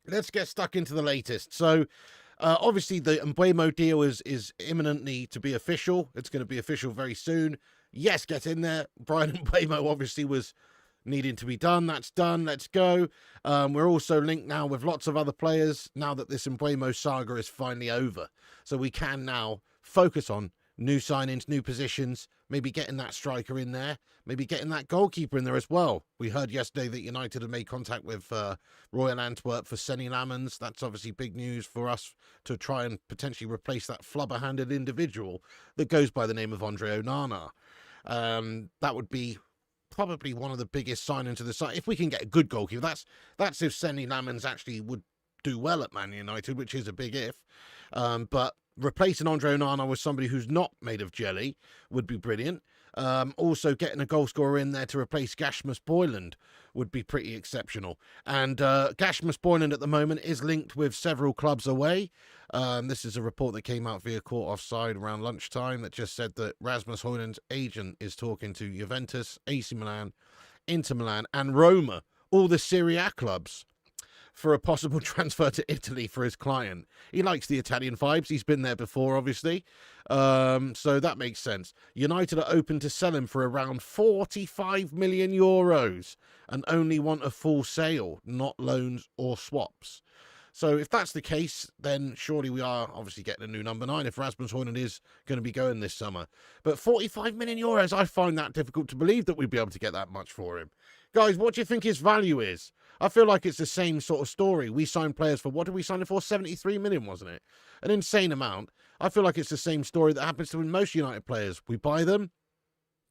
let's get stuck into the latest. So, obviously, the Mbeumo deal is imminently to be official. It's going to be official very soon. Yes, get in there. Bryan Mbeumo obviously was needing to be done. That's done. Let's go. We're also linked now with lots of other players now that this Mbeumo saga is finally over. So we can now focus on new signings, new positions, maybe getting that striker in there, maybe getting that goalkeeper in there as well. We heard yesterday that United had made contact with Royal Antwerp for Senny Lamans. That's obviously big news for us to try and potentially replace that flubber-handed individual that goes by the name of Andre Onana. That would be probably one of the biggest signings of the side. If we can get a good goalkeeper, that's if Senny Lamans actually would do well at Man United, which is a big if. But replacing Andre Onana with somebody who's not made of jelly would be brilliant. Also, getting a goal scorer in there to replace Gasmus Boyland would be pretty exceptional. And Gasmus Boyland at the moment is linked with several clubs away. This is a report that came out via Court Offside around lunchtime that just said that Rasmus Højlund's agent is talking to Juventus, AC Milan, Inter Milan and Roma, all the Serie A clubs, for a possible transfer to Italy for his client. He likes the Italian vibes. He's been there before, obviously. So that makes sense. United are open to sell him for around 45 million euros and only want a full sale, not loans or swaps. So if that's the case, then surely we are obviously getting a new number 9 if Rasmus Højlund is going to be going this summer. But 45 million euros, I find that difficult to believe that we'd be able to get that much for him. Guys, what do you think his value is? I feel like it's the same sort of story. We signed players for, what did we sign it for? 73 million, wasn't it? An insane amount. I feel like it's the same story that happens to most United players. We buy them,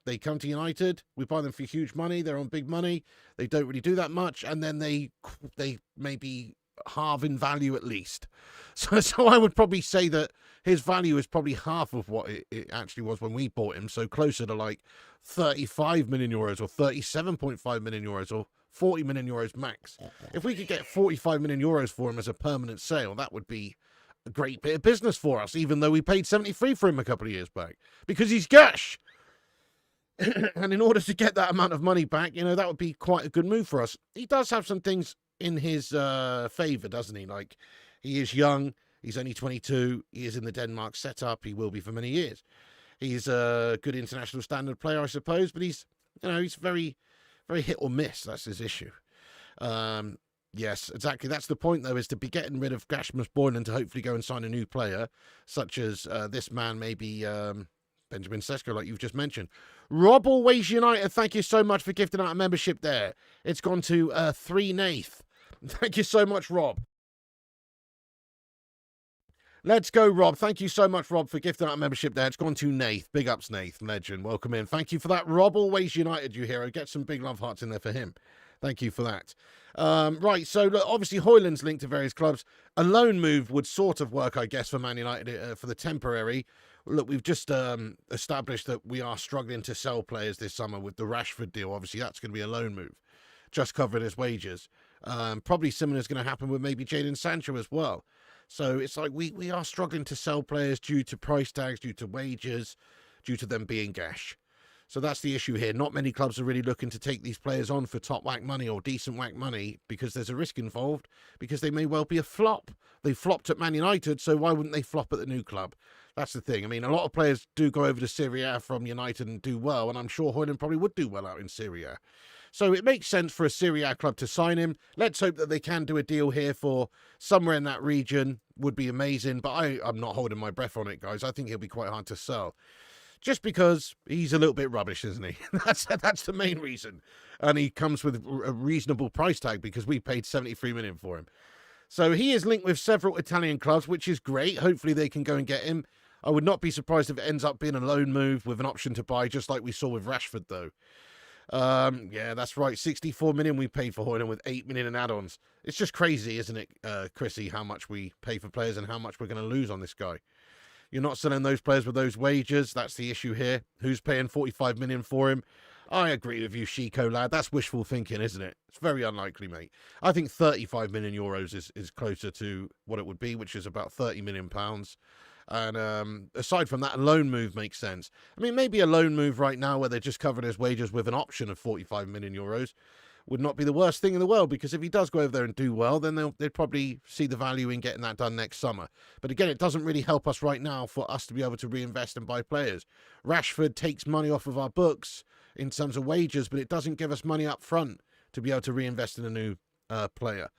they come to United, we buy them for huge money, they're on big money, they don't really do that much, and then they maybe halve in value at least. So I would probably say that his value is probably half of what it actually was when we bought him, so closer to like 35 million euros or 37.5 million euros or 40 million euros max. If we could get 45 million euros for him as a permanent sale, that would be a great bit of business for us, even though we paid 73 for him a couple of years back, because he's gash. And in order to get that amount of money back, that would be quite a good move for us. He does have some things in his favour, doesn't he? Like, he is young, he's only 22, he is in the Denmark setup, he will be for many years. He's a good international standard player, I suppose, but he's very, very hit or miss. That's his issue. Yes, exactly. That's the point, though, is to be getting rid of Gasmus Boyland to hopefully go and sign a new player, such as this man, maybe Benjamin Sesko, like you've just mentioned. Rob Always United, thank you so much for gifting out a membership there. It's gone to 3 Nath. Thank you so much, Rob. Let's go, Rob. Thank you so much, Rob, for gifting out a membership there. It's gone to Nath. Big ups, Nath. Legend. Welcome in. Thank you for that. Rob Always United, you hero. Get some big love hearts in there for him. Thank you for that. Right, so look, obviously Højlund's linked to various clubs. A loan move would sort of work, I guess, for Man United for the temporary. Look, we've just established that we are struggling to sell players this summer with the Rashford deal. Obviously, that's going to be a loan move, just covering his wages. Probably similar is going to happen with maybe Jadon Sancho as well. So it's like we are struggling to sell players due to price tags, due to wages, due to them being gash. So that's the issue here. Not many clubs are really looking to take these players on for top whack money or decent whack money because there's a risk involved, because they may well be a flop. They flopped at Man United, so why wouldn't they flop at the new club? That's the thing. I mean, a lot of players do go over to Serie A from United and do well, and I'm sure Højlund probably would do well out in Serie A. So it makes sense for a Serie A club to sign him. Let's hope that they can do a deal here for somewhere in that region. Would be amazing, but I'm not holding my breath on it, guys. I think he'll be quite hard to sell. Just because he's a little bit rubbish, isn't he? That's the main reason. And he comes with a reasonable price tag because we paid 73 million for him. So he is linked with several Italian clubs, which is great. Hopefully they can go and get him. I would not be surprised if it ends up being a loan move with an option to buy, just like we saw with Rashford, though. Yeah, that's right. 64 million we paid for Højlund with 8 million in add-ons. It's just crazy, isn't it, Chrissy, how much we pay for players and how much we're going to lose on this guy. You're not selling those players with those wages. That's the issue here. Who's paying 45 million for him? I agree with you, Chico, lad. That's wishful thinking, isn't it? It's very unlikely, mate. I think 35 million euros is closer to what it would be, which is about 30 million pounds. And aside from that, a loan move makes sense. I mean, maybe a loan move right now where they're just covering his wages with an option of 45 million euros would not be the worst thing in the world, because if he does go over there and do well, then they'd probably see the value in getting that done next summer. But again, it doesn't really help us right now for us to be able to reinvest and buy players. Rashford takes money off of our books in terms of wages, but it doesn't give us money up front to be able to reinvest in a new player.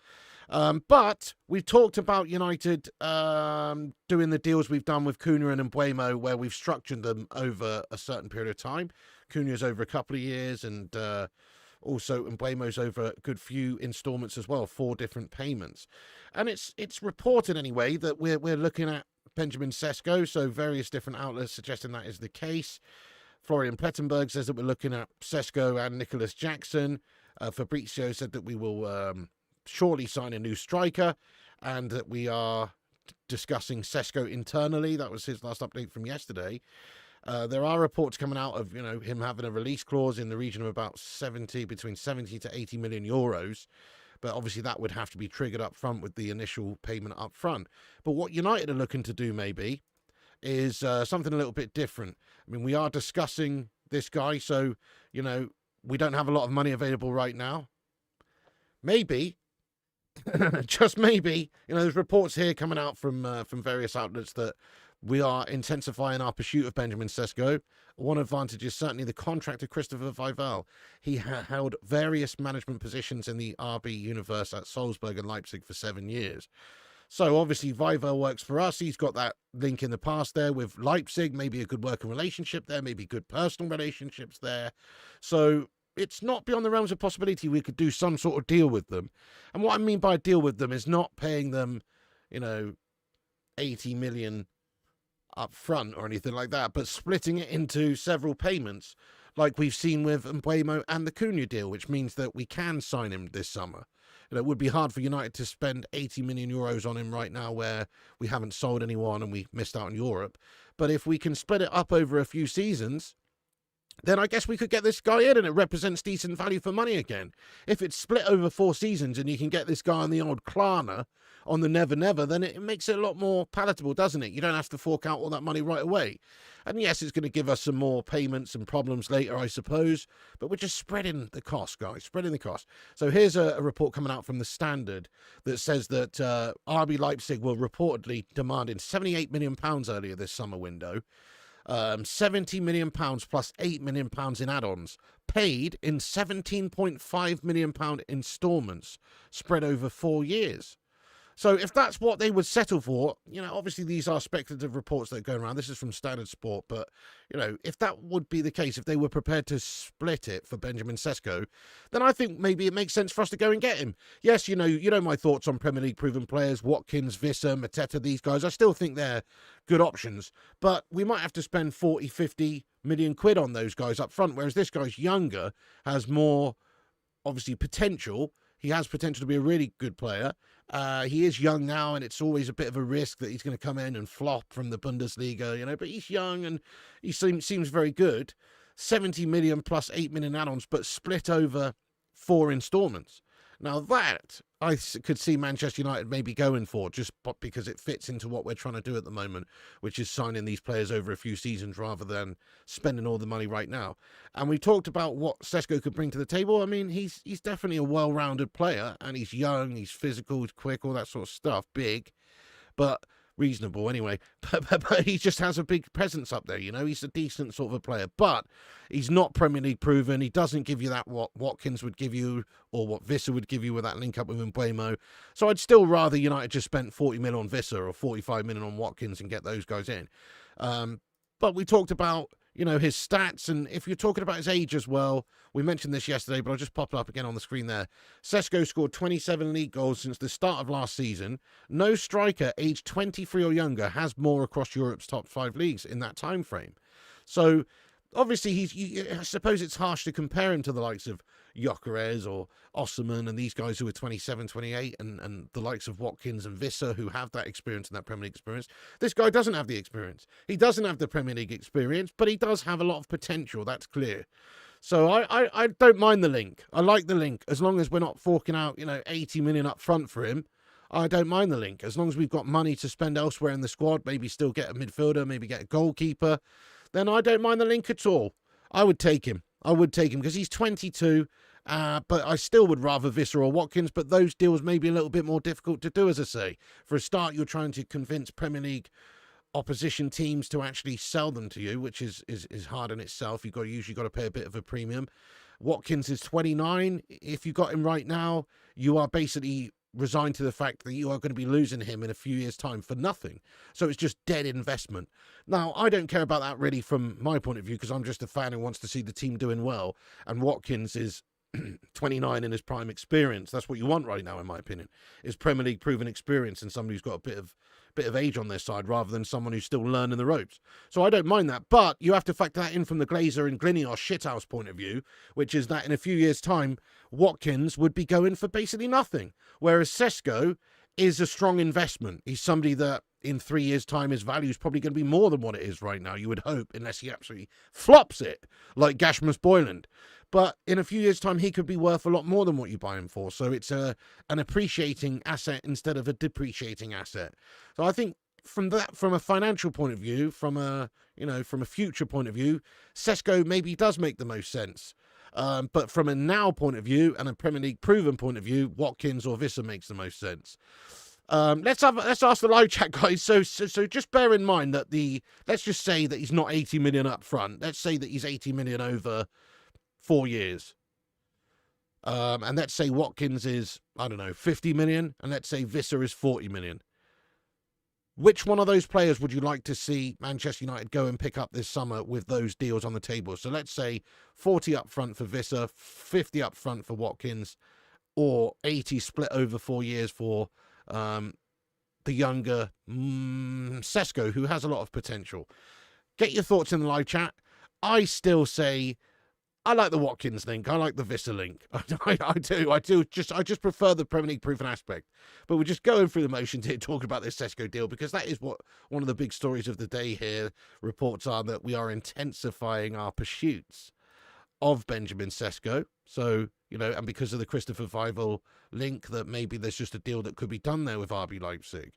But we've talked about United doing the deals we've done with Cunha and Mbeumo, where we've structured them over a certain period of time. Cunha's over a couple of years, and also Mbeumo's over a good few installments as well, 4 different payments. And it's reported anyway that we're looking at Benjamin Sesko, so various different outlets suggesting that is the case. Florian Plettenberg says that we're looking at Sesko and Nicolas Jackson. Fabrizio said that we will shortly sign a new striker, and that we are discussing Sesko internally. That was his last update from yesterday. There are reports coming out of him having a release clause in the region of about between 70 to 80 million euros. But obviously that would have to be triggered up front with the initial payment up front. But what United are looking to do maybe is something a little bit different. I mean, we are discussing this guy, so we don't have a lot of money available right now. Maybe, just maybe, there's reports here coming out from various outlets that we are intensifying our pursuit of Benjamin Sesko. One advantage is certainly the contract of Christopher Vival. He held various management positions in the RB universe at Salzburg and Leipzig for 7 years. So obviously Vival works for us. He's got that link in the past there with Leipzig, maybe a good working relationship there, maybe good personal relationships there. So it's not beyond the realms of possibility we could do some sort of deal with them. And what I mean by deal with them is not paying them, 80 million up front or anything like that, but splitting it into several payments like we've seen with Mbeumo and the Cunha deal, which means that we can sign him this summer. It would be hard for United to spend 80 million euros on him right now where we haven't sold anyone and we missed out on Europe. But if we can split it up over a few seasons, then I guess we could get this guy in and it represents decent value for money again. If it's split over 4 seasons and you can get this guy on the old Klarna, on the Never Never, then it makes it a lot more palatable, doesn't it? You don't have to fork out all that money right away. And yes, it's going to give us some more payments and problems later, I suppose, but we're just spreading the cost, guys, spreading the cost. So here's a report coming out from the Standard that says that RB Leipzig will reportedly demand in £78 million earlier this summer window. £70 million plus £8 million in add-ons, paid in £17.5 million instalments spread over 4 years. So if that's what they would settle for, obviously these are speculative reports that go around. This is from Standard Sport, but, if that would be the case, if they were prepared to split it for Benjamin Sesko, then I think maybe it makes sense for us to go and get him. Yes, you know my thoughts on Premier League proven players, Watkins, Visser, Mateta, these guys. I still think they're good options, but we might have to spend 40, 50 million quid on those guys up front, whereas this guy's younger, has more, obviously, potential. He has potential to be a really good player. He is young now, and it's always a bit of a risk that he's going to come in and flop from the Bundesliga, but he's young and he seems very good. 70 million plus 8 million add-ons, but split over 4 installments. Now that I could see Manchester United maybe going for, just because it fits into what we're trying to do at the moment, which is signing these players over a few seasons rather than spending all the money right now. And we talked about what Sesko could bring to the table. I mean, he's definitely a well-rounded player, and he's young, he's physical, he's quick, all that sort of stuff, big, but reasonable anyway. But he just has a big presence up there, he's a decent sort of a player, but he's not Premier League proven. He doesn't give you that what Watkins would give you or what Visser would give you with that link up with Mbeumo. So I'd still rather United just spent 40 million on Visser or 45 million on Watkins and get those guys in. But we talked about, his stats, and if you're talking about his age as well, we mentioned this yesterday, but I'll just pop it up again on the screen there. Sesko scored 27 league goals since the start of last season. No striker aged 23 or younger has more across Europe's top 5 leagues in that time frame. So obviously, I suppose it's harsh to compare him to the likes of Gyokeres or Osimhen and these guys who are 27, 28, and the likes of Watkins and Visser who have that experience and that Premier League experience. This guy doesn't have the experience. He doesn't have the Premier League experience, but he does have a lot of potential. That's clear. So I don't mind the link. I like the link as long as we're not forking out 80 million up front for him. I don't mind the link as long as we've got money to spend elsewhere in the squad. Maybe still get a midfielder, maybe get a goalkeeper. Then I don't mind the link at all. I would take him. Because he's 22 But I still would rather Visser or Watkins, but those deals may be a little bit more difficult to do, as I say. For a start, you're trying to convince Premier League opposition teams to actually sell them to you, which is hard in itself. You've usually got to pay a bit of a premium. Watkins is 29. If you got him right now, you are basically resigned to the fact that you are going to be losing him in a few years' time for nothing. So it's just dead investment. Now, I don't care about that really from my point of view, because I'm just a fan who wants to see the team doing well. And Watkins is 29 in his prime experience. That's what you want right now, in my opinion, is Premier League proven experience and somebody who's got a bit of age on their side rather than someone who's still learning the ropes. So I don't mind that, but you have to factor that in from the Glazer and Gliniar shithouse point of view, which is that in a few years' time, Watkins would be going for basically nothing, whereas Sesko is a strong investment. He's somebody that in 3 years' time, his value is probably going to be more than what it is right now, you would hope, unless he absolutely flops it, like Gashmus Boyland. But in a few years' time, he could be worth a lot more than what you buy him for. So it's an appreciating asset instead of a depreciating asset. So I think from a financial point of view, from a future point of view, Sesko maybe does make the most sense. But from a now point of view and a Premier League proven point of view, Watkins or Visser makes the most sense. Let's ask the live chat, guys. So just bear in mind that let's just say that he's not 80 million up front. Let's say that he's 80 million over 4 years. And let's say Watkins is, I don't know, 50 million. And let's say Visser is 40 million. Which one of those players would you like to see Manchester United go and pick up this summer with those deals on the table? So let's say 40 up front for Visser, 50 up front for Watkins, or 80 split over 4 years for the younger Sesko, who has a lot of potential. Get your thoughts in the live chat. I still say I like the Watkins link. I like the Visser link. I do. I just prefer the Premier League proven aspect. But we're just going through the motions here, talking about this Sesko deal, because that is what one of the big stories of the day here. Reports are that we are intensifying our pursuits of Benjamin Sesko. So, and because of the Christopher Weivel link, that maybe there's just a deal that could be done there with RB Leipzig.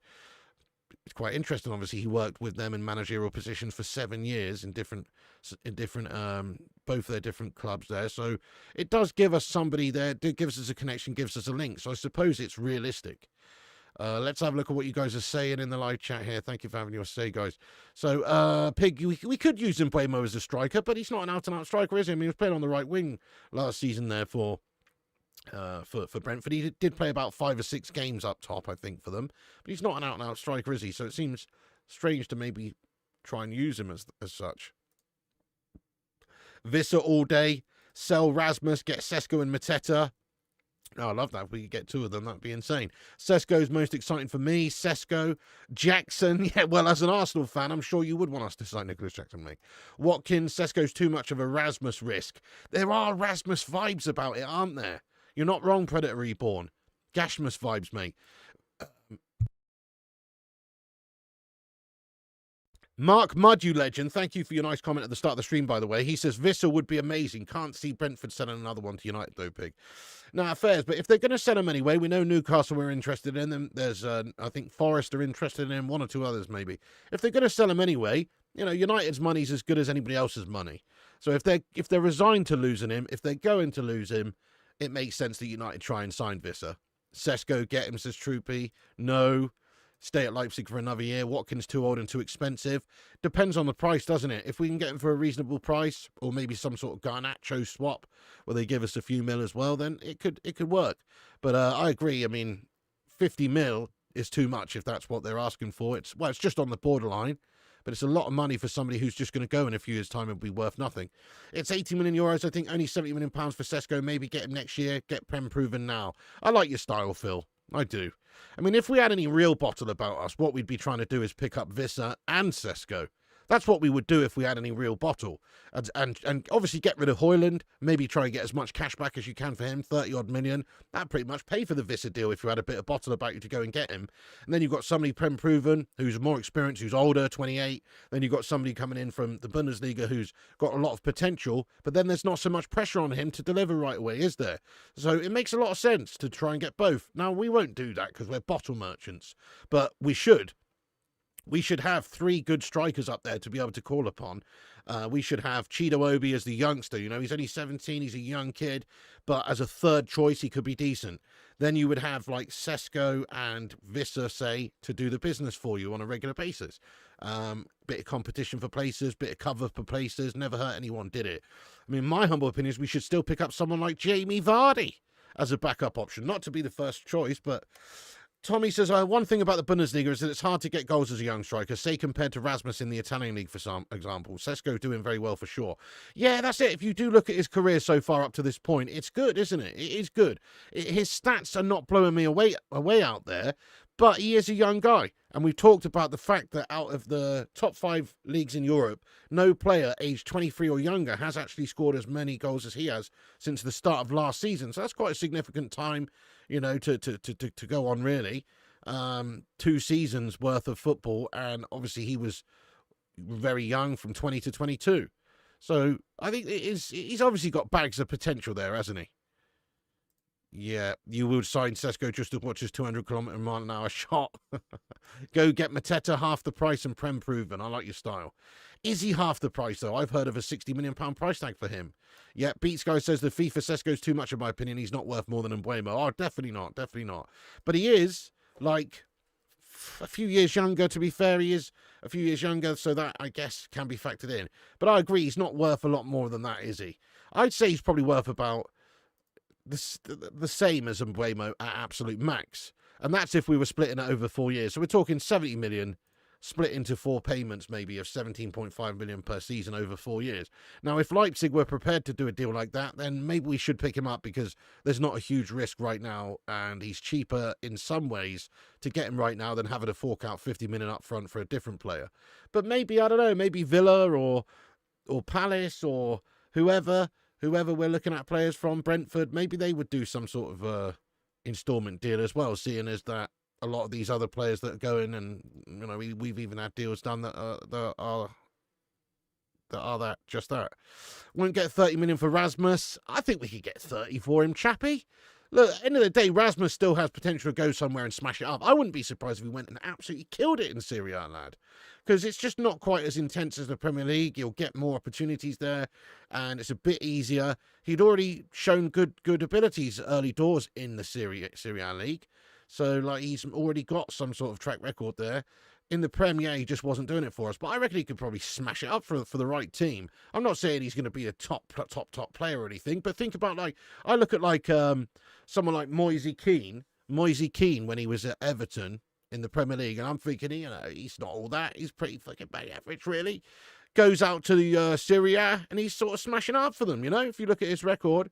It's quite interesting. Obviously, he worked with them in managerial positions for 7 years in different both their different clubs there. So it does give us somebody there. It gives us a connection, gives us a link. So I suppose it's realistic. Let's have a look at what you guys are saying in the live chat here. Thank you for having your say, guys. So, Pig, we could use Mbeumo as a striker, but he's not an out-and-out striker, is he? I mean, he was playing on the right wing last season there for Brentford. He did play about 5 or 6 games up top, I think, for them. But he's not an out-and-out striker, is he? So it seems strange to maybe try and use him as such. Visser all day. Sell Rasmus, get Sesko and Mateta. Oh, I love that. If we could get 2 of them, that'd be insane. Sesko's most exciting for me. Sesko, Jackson. Yeah, well, as an Arsenal fan, I'm sure you would want us to sign Nicolas Jackson, mate. Watkins, Sesko's too much of a Rasmus risk. There are Rasmus vibes about it, aren't there? You're not wrong, Predator Reborn. Gashmus vibes, mate. Mark Mudd, you legend. Thank you for your nice comment at the start of the stream, by the way. He says, Visser would be amazing. Can't see Brentford selling another one to United, though, Pig. Now, affairs, but if they're going to sell him anyway, we know Newcastle were interested in them. There's, I think, Forest are interested in him, 1 or 2 others, maybe. If they're going to sell him anyway, United's money's as good as anybody else's money. So if they're resigned to losing him, if they're going to lose him, it makes sense that United try and sign Visser. Sesko, get him, says Troopy. No. Stay at Leipzig for another year. Watkins too old and too expensive. Depends on the price, doesn't it? If we can get him for a reasonable price, or maybe some sort of Garnacho swap where they give us a few mil as well, then it could work. But I agree. I mean, 50 mil is too much if that's what they're asking for. It's just on the borderline, but it's a lot of money for somebody who's just going to go in a few years' time and be worth nothing. It's 80 million euros. I think only 70 million pounds for Sesko. Maybe get him next year. Get Prem proven now. I like your style, Phil. I do. I mean, if we had any real bottle about us, what we'd be trying to do is pick up Visser and Sesko. That's what we would do if we had any real bottle. And obviously get rid of Højlund, maybe try and get as much cash back as you can for him, 30-odd million. That'd pretty much pay for the Visser deal if you had a bit of bottle about you to go and get him. And then you've got somebody Prem proven, who's more experienced, who's older, 28. Then you've got somebody coming in from the Bundesliga who's got a lot of potential, but then there's not so much pressure on him to deliver right away, is there? So it makes a lot of sense to try and get both. Now, we won't do that because we're bottle merchants, but we should. We should have 3 good strikers up there to be able to call upon. We should have Chido Obi as the youngster. You know, he's only 17. He's a young kid. But as a third choice, he could be decent. Then you would have like Sesko and Visser, say, to do the business for you on a regular basis. Bit of competition for places, bit of cover for places. Never hurt anyone, did it? I mean, my humble opinion is we should still pick up someone like Jamie Vardy as a backup option. Not to be the first choice, but... Tommy says, one thing about the Bundesliga is that it's hard to get goals as a young striker, say compared to Rasmus in the Italian league, for some example. Sesko doing very well for sure. Yeah, that's it. If you do look at his career so far up to this point, it's good, isn't it? It is good. His stats are not blowing me away out there, but he is a young guy. And we've talked about the fact that out of the top 5 leagues in Europe, no player aged 23 or younger has actually scored as many goals as he has since the start of last season. So that's quite a significant time, you know, to go on, really. 2 seasons worth of football, and obviously he was very young from 20 to 22. So I think he's obviously got bags of potential there, hasn't he? Yeah, you would sign Sesko just to watch his 200-kilometre-mile-an-hour shot. Go get Mateta half the price and Prem proven. I like your style. Is he half the price, though? I've heard of a £60 million price tag for him. Yeah, Beats Guy says the FIFA Sesko's too much, in my opinion. He's not worth more than Mbeumo. Oh, definitely not. Definitely not. But he is, like, a few years younger, to be fair. He is a few years younger, so that, I guess, can be factored in. But I agree, he's not worth a lot more than that, is he? I'd say he's probably worth about... the same as Mbeumo at absolute max, and that's if we were splitting it over 4 years. So we're talking 70 million split into 4 payments, maybe of 17.5 million per season over 4 years. Now, if Leipzig were prepared to do a deal like that, then maybe we should pick him up, because there's not a huge risk right now, and he's cheaper in some ways to get him right now than having to fork out 50 million up front for a different player. But maybe, I don't know, maybe Villa or Palace or whoever we're looking at, players from Brentford, maybe they would do some sort of instalment deal as well, seeing as that a lot of these other players that are going, and you know, we've even had deals done that are just that. Won't get 30 million for Rasmus. I think we could get 30 for him, chappy. Look, at the end of the day, Rasmus still has potential to go somewhere and smash it up. I wouldn't be surprised if he went and absolutely killed it in Serie A, lad. Because it's just not quite as intense as the Premier League. You'll get more opportunities there, and it's a bit easier. He'd already shown good abilities early doors in the Serie A League. So, like, he's already got some sort of track record there. In the Prem, yeah, he just wasn't doing it for us. But I reckon he could probably smash it up for the right team. I'm not saying he's going to be a top player or anything, but think about, like, I look at, like, someone like Moise Kean when he was at Everton in the Premier League, and I'm thinking, you know, he's not all that. He's pretty fucking bad average, really. Goes out to the Serie A, and he's sort of smashing up for them, you know? If you look at his record,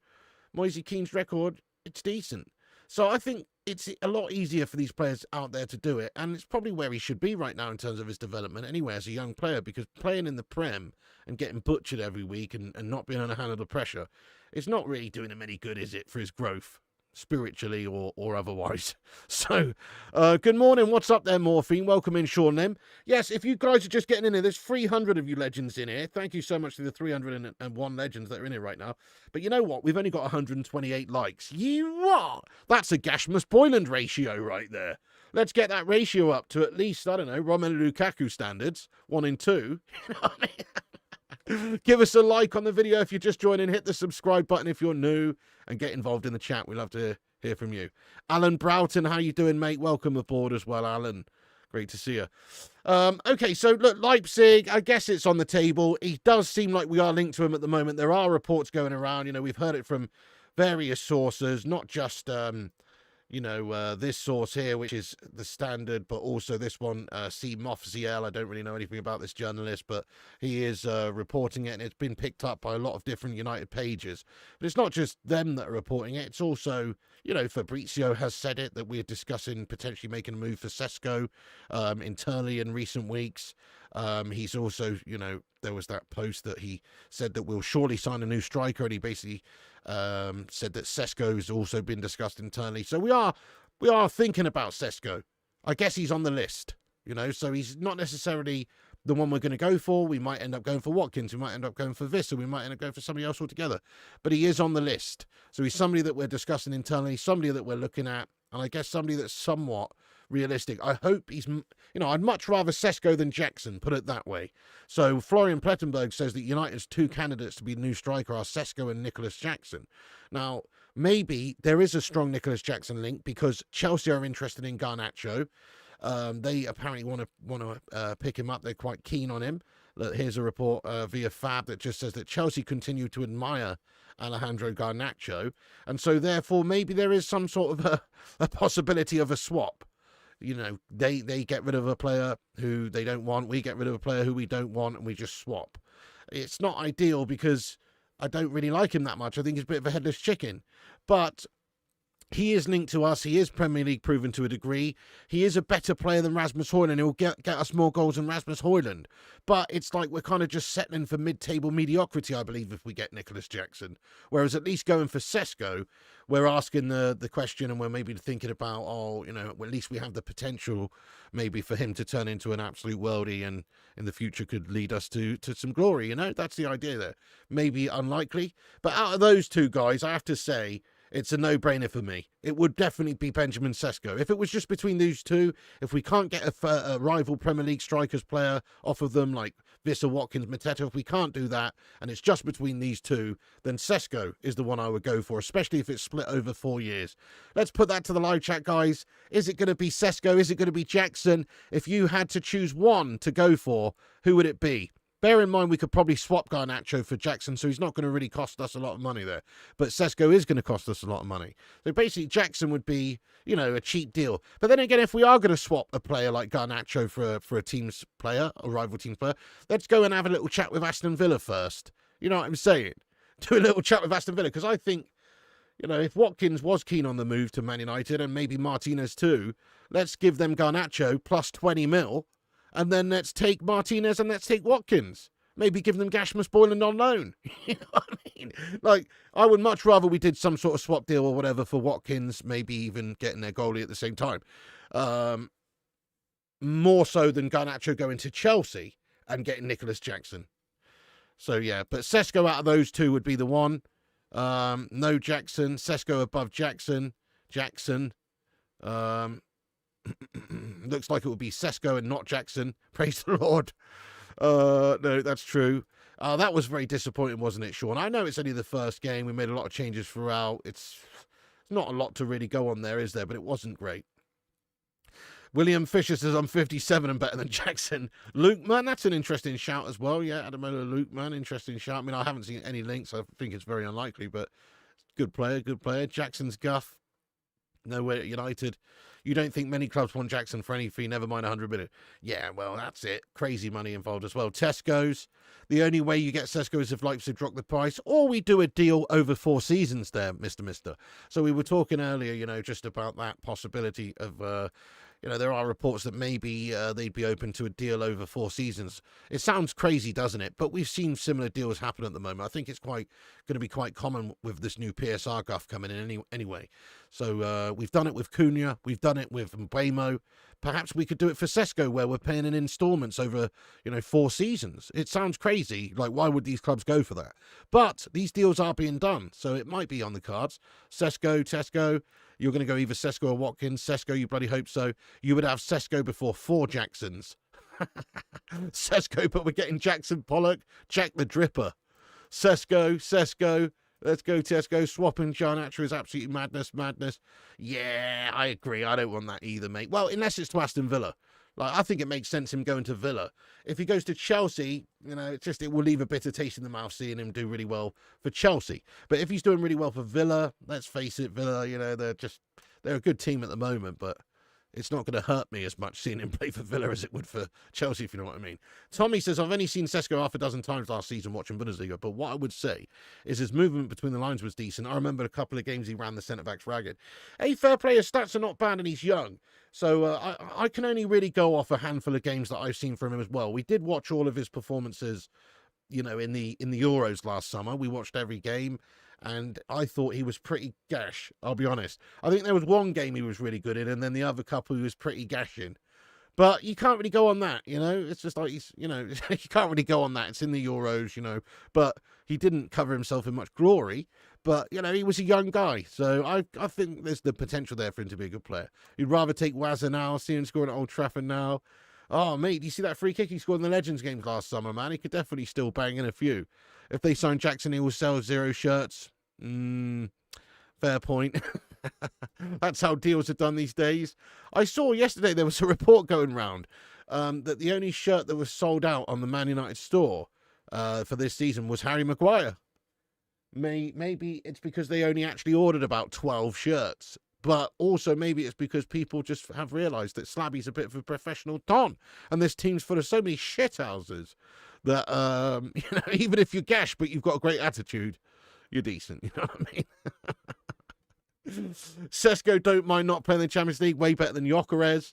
Moise Kean's record, it's decent. So I think it's a lot easier for these players out there to do it, and it's probably where he should be right now in terms of his development anyway as a young player, because playing in the Prem and getting butchered every week and not being able to handle the pressure, it's not really doing him any good, is it, for his growth, spiritually or otherwise. So, good morning. What's up there, Morphine? Welcome in, Sean Lim. Yes, if you guys are just getting in here, there's 300 of you legends in here. Thank you so much to the 301 legends that are in here right now. But you know what? We've only got 128 likes. You what? That's a Gashmus Boyland ratio right there. Let's get that ratio up to at least, I don't know, Romelu Lukaku standards, 1 in 2. You know what I mean? Give us a like on the video if you're just joining. Hit the subscribe button if you're new, and get involved in the chat. We'd love to hear from you. Alan Broughton, how you doing, mate? Welcome aboard as well, Alan. Great to see you. Okay, so look, Leipzig, I guess it's on the table. It does seem like we are linked to him at the moment. There are reports going around. You know, we've heard it from various sources, not just this source here, which is the Standard, but also this one, C. Moff ZL. I don't really know anything about this journalist, but he is reporting it, and it's been picked up by a lot of different United pages. But it's not just them that are reporting it. It's also, you know, Fabrizio has said it, that we're discussing potentially making a move for Sesko internally in recent weeks. He's also, you know, there was that post that he said that we'll surely sign a new striker, and he basically said that Sesko's also been discussed internally. So we are thinking about Sesko. I guess he's on the list, you know, so he's not necessarily the one we're going to go for. We might end up going for Watkins. We might end up going for Visser. We might end up going for somebody else altogether. But he is on the list. So he's somebody that we're discussing internally, somebody that we're looking at, and I guess somebody that's somewhat realistic. I hope he's, I'd much rather Sesko than Jackson, put it that way. So Florian Plettenberg says that United's 2 candidates to be the new striker are Sesko and Nicolas Jackson. Now, maybe there is a strong Nicolas Jackson link because Chelsea are interested in Garnacho. They apparently want to pick him up. They're quite keen on him. Here's a report via Fab that just says that Chelsea continue to admire Alejandro Garnacho, and so therefore maybe there is some sort of a possibility of a swap. They get rid of a player who they don't want, we get rid of a player who we don't want, and we just swap. It's not ideal because I don't really like him that much. I think he's a bit of a headless chicken, but he is linked to us. He is Premier League proven to a degree. He is a better player than Rasmus Højlund. He'll get us more goals than Rasmus Højlund. But it's like we're kind of just settling for mid-table mediocrity, I believe, if we get Nicolas Jackson. Whereas at least going for Sesko, we're asking the question and we're maybe thinking about, at least we have the potential maybe for him to turn into an absolute worldie and in the future could lead us to some glory. That's the idea there. Maybe unlikely. But out of those two guys, I have to say, it's a no-brainer for me. It would definitely be Benjamin Sesko. If it was just between these two, if we can't get a rival Premier League strikers player off of them, like Visser, Watkins, Mateta, if we can't do that, and it's just between these two, then Sesko is the one I would go for, especially if it's split over 4 years. Let's put that to the live chat, guys. Is it going to be Sesko? Is it going to be Jackson? If you had to choose one to go for, who would it be? Bear in mind, we could probably swap Garnacho for Jackson, so he's not going to really cost us a lot of money there. But Sesko is going to cost us a lot of money. So basically, Jackson would be, a cheap deal. But then again, if we are going to swap a player like Garnacho for a team's player, a rival team's player, let's go and have a little chat with Aston Villa first. You know what I'm saying? Do a little chat with Aston Villa, because I think, if Watkins was keen on the move to Man United, and maybe Martinez too, let's give them Garnacho plus 20 mil. And then let's take Martinez and let's take Watkins. Maybe give them Gashmus Boylan on loan. You know what I mean? Like, I would much rather we did some sort of swap deal or whatever for Watkins, maybe even getting their goalie at the same time. More so than Garnacho going to Chelsea and getting Nicolas Jackson. So, yeah. But Sesko out of those two would be the one. No Jackson. Sesko above Jackson. Looks like it would be Sesko and not Jackson. Praise the Lord. No, that's true. That was very disappointing, wasn't it, Sean? I know it's only the first game. We made a lot of changes throughout. It's not a lot to really go on there, is there? But it wasn't great. William Fisher says, I'm 57 and better than Jackson. Luke, man, that's an interesting shout as well. Yeah, Adamola Luke, man, interesting shout. I mean, I haven't seen any links. I think it's very unlikely, but good player. Jackson's guff. Nowhere at United. You don't think many clubs want Jackson for any fee, never mind 100 million. Yeah, well, that's it. Crazy money involved as well. Tesco's. The only way you get Sesko is if Leipzig drop the price, or we do a deal over 4 seasons there, Mr. So we were talking earlier, just about that possibility of, there are reports that maybe they'd be open to a deal over 4 seasons. It sounds crazy, doesn't it? But we've seen similar deals happen at the moment. I think it's going to be quite common with this new PSR guff coming in anyway. So we've done it with Cunha. We've done it with Mbeumo. Perhaps we could do it for Sesko, where we're paying in installments over, 4 seasons. It sounds crazy. Like, why would these clubs go for that? But these deals are being done, so it might be on the cards. Tesco. You're going to go either Sesko or Watkins. Sesko, you bloody hope so. You would have Sesko before 4 Jacksons. Sesko, but we're getting Jackson Pollock. Jack the Dripper. Sesko. Let's go, Tesco. Swapping Garnacho is absolutely madness. Yeah, I agree. I don't want that either, mate. Well, unless it's to Aston Villa. Like, I think it makes sense him going to Villa. If he goes to Chelsea, it will leave a bitter taste in the mouth seeing him do really well for Chelsea. But if he's doing really well for Villa, let's face it, Villa, they're a good team at the moment, but it's not going to hurt me as much seeing him play for Villa as it would for Chelsea, if you know what I mean. Tommy says, I've only seen Sesko half a dozen times last season watching Bundesliga, but what I would say is his movement between the lines was decent. I remember a couple of games he ran the centre-backs ragged. Hey, fair play, his stats are not bad and he's young. So I can only really go off a handful of games that I've seen from him as well. We did watch all of his performances, in the Euros last summer. We watched every game. And I thought he was pretty gash, I'll be honest. I think there was one game he was really good in, and then the other couple he was pretty gash in. But you can't really go on that, It's just like, you can't really go on that. It's in the Euros, But he didn't cover himself in much glory. But, you know, he was a young guy. So I think there's the potential there for him to be a good player. You'd rather take Wazza now, see him scoring at Old Trafford now. Oh, mate, do you see that free kick he scored in the Legends games last summer, man? He could definitely still bang in a few. If they sign Jackson, he will sell 0 shirts. Fair point. That's how deals are done these days. I saw yesterday there was a report going round that the only shirt that was sold out on the Man United store for this season was Harry Maguire. Maybe it's because they only actually ordered about 12 shirts. But also maybe it's because people just have realised that Slabby's a bit of a professional don. And this team's full of so many shithouses that, you know, even if you're gash but you've got a great attitude, you're decent. You know what I mean? Sesko don't mind not playing the Champions League. Way better than Gyokeres.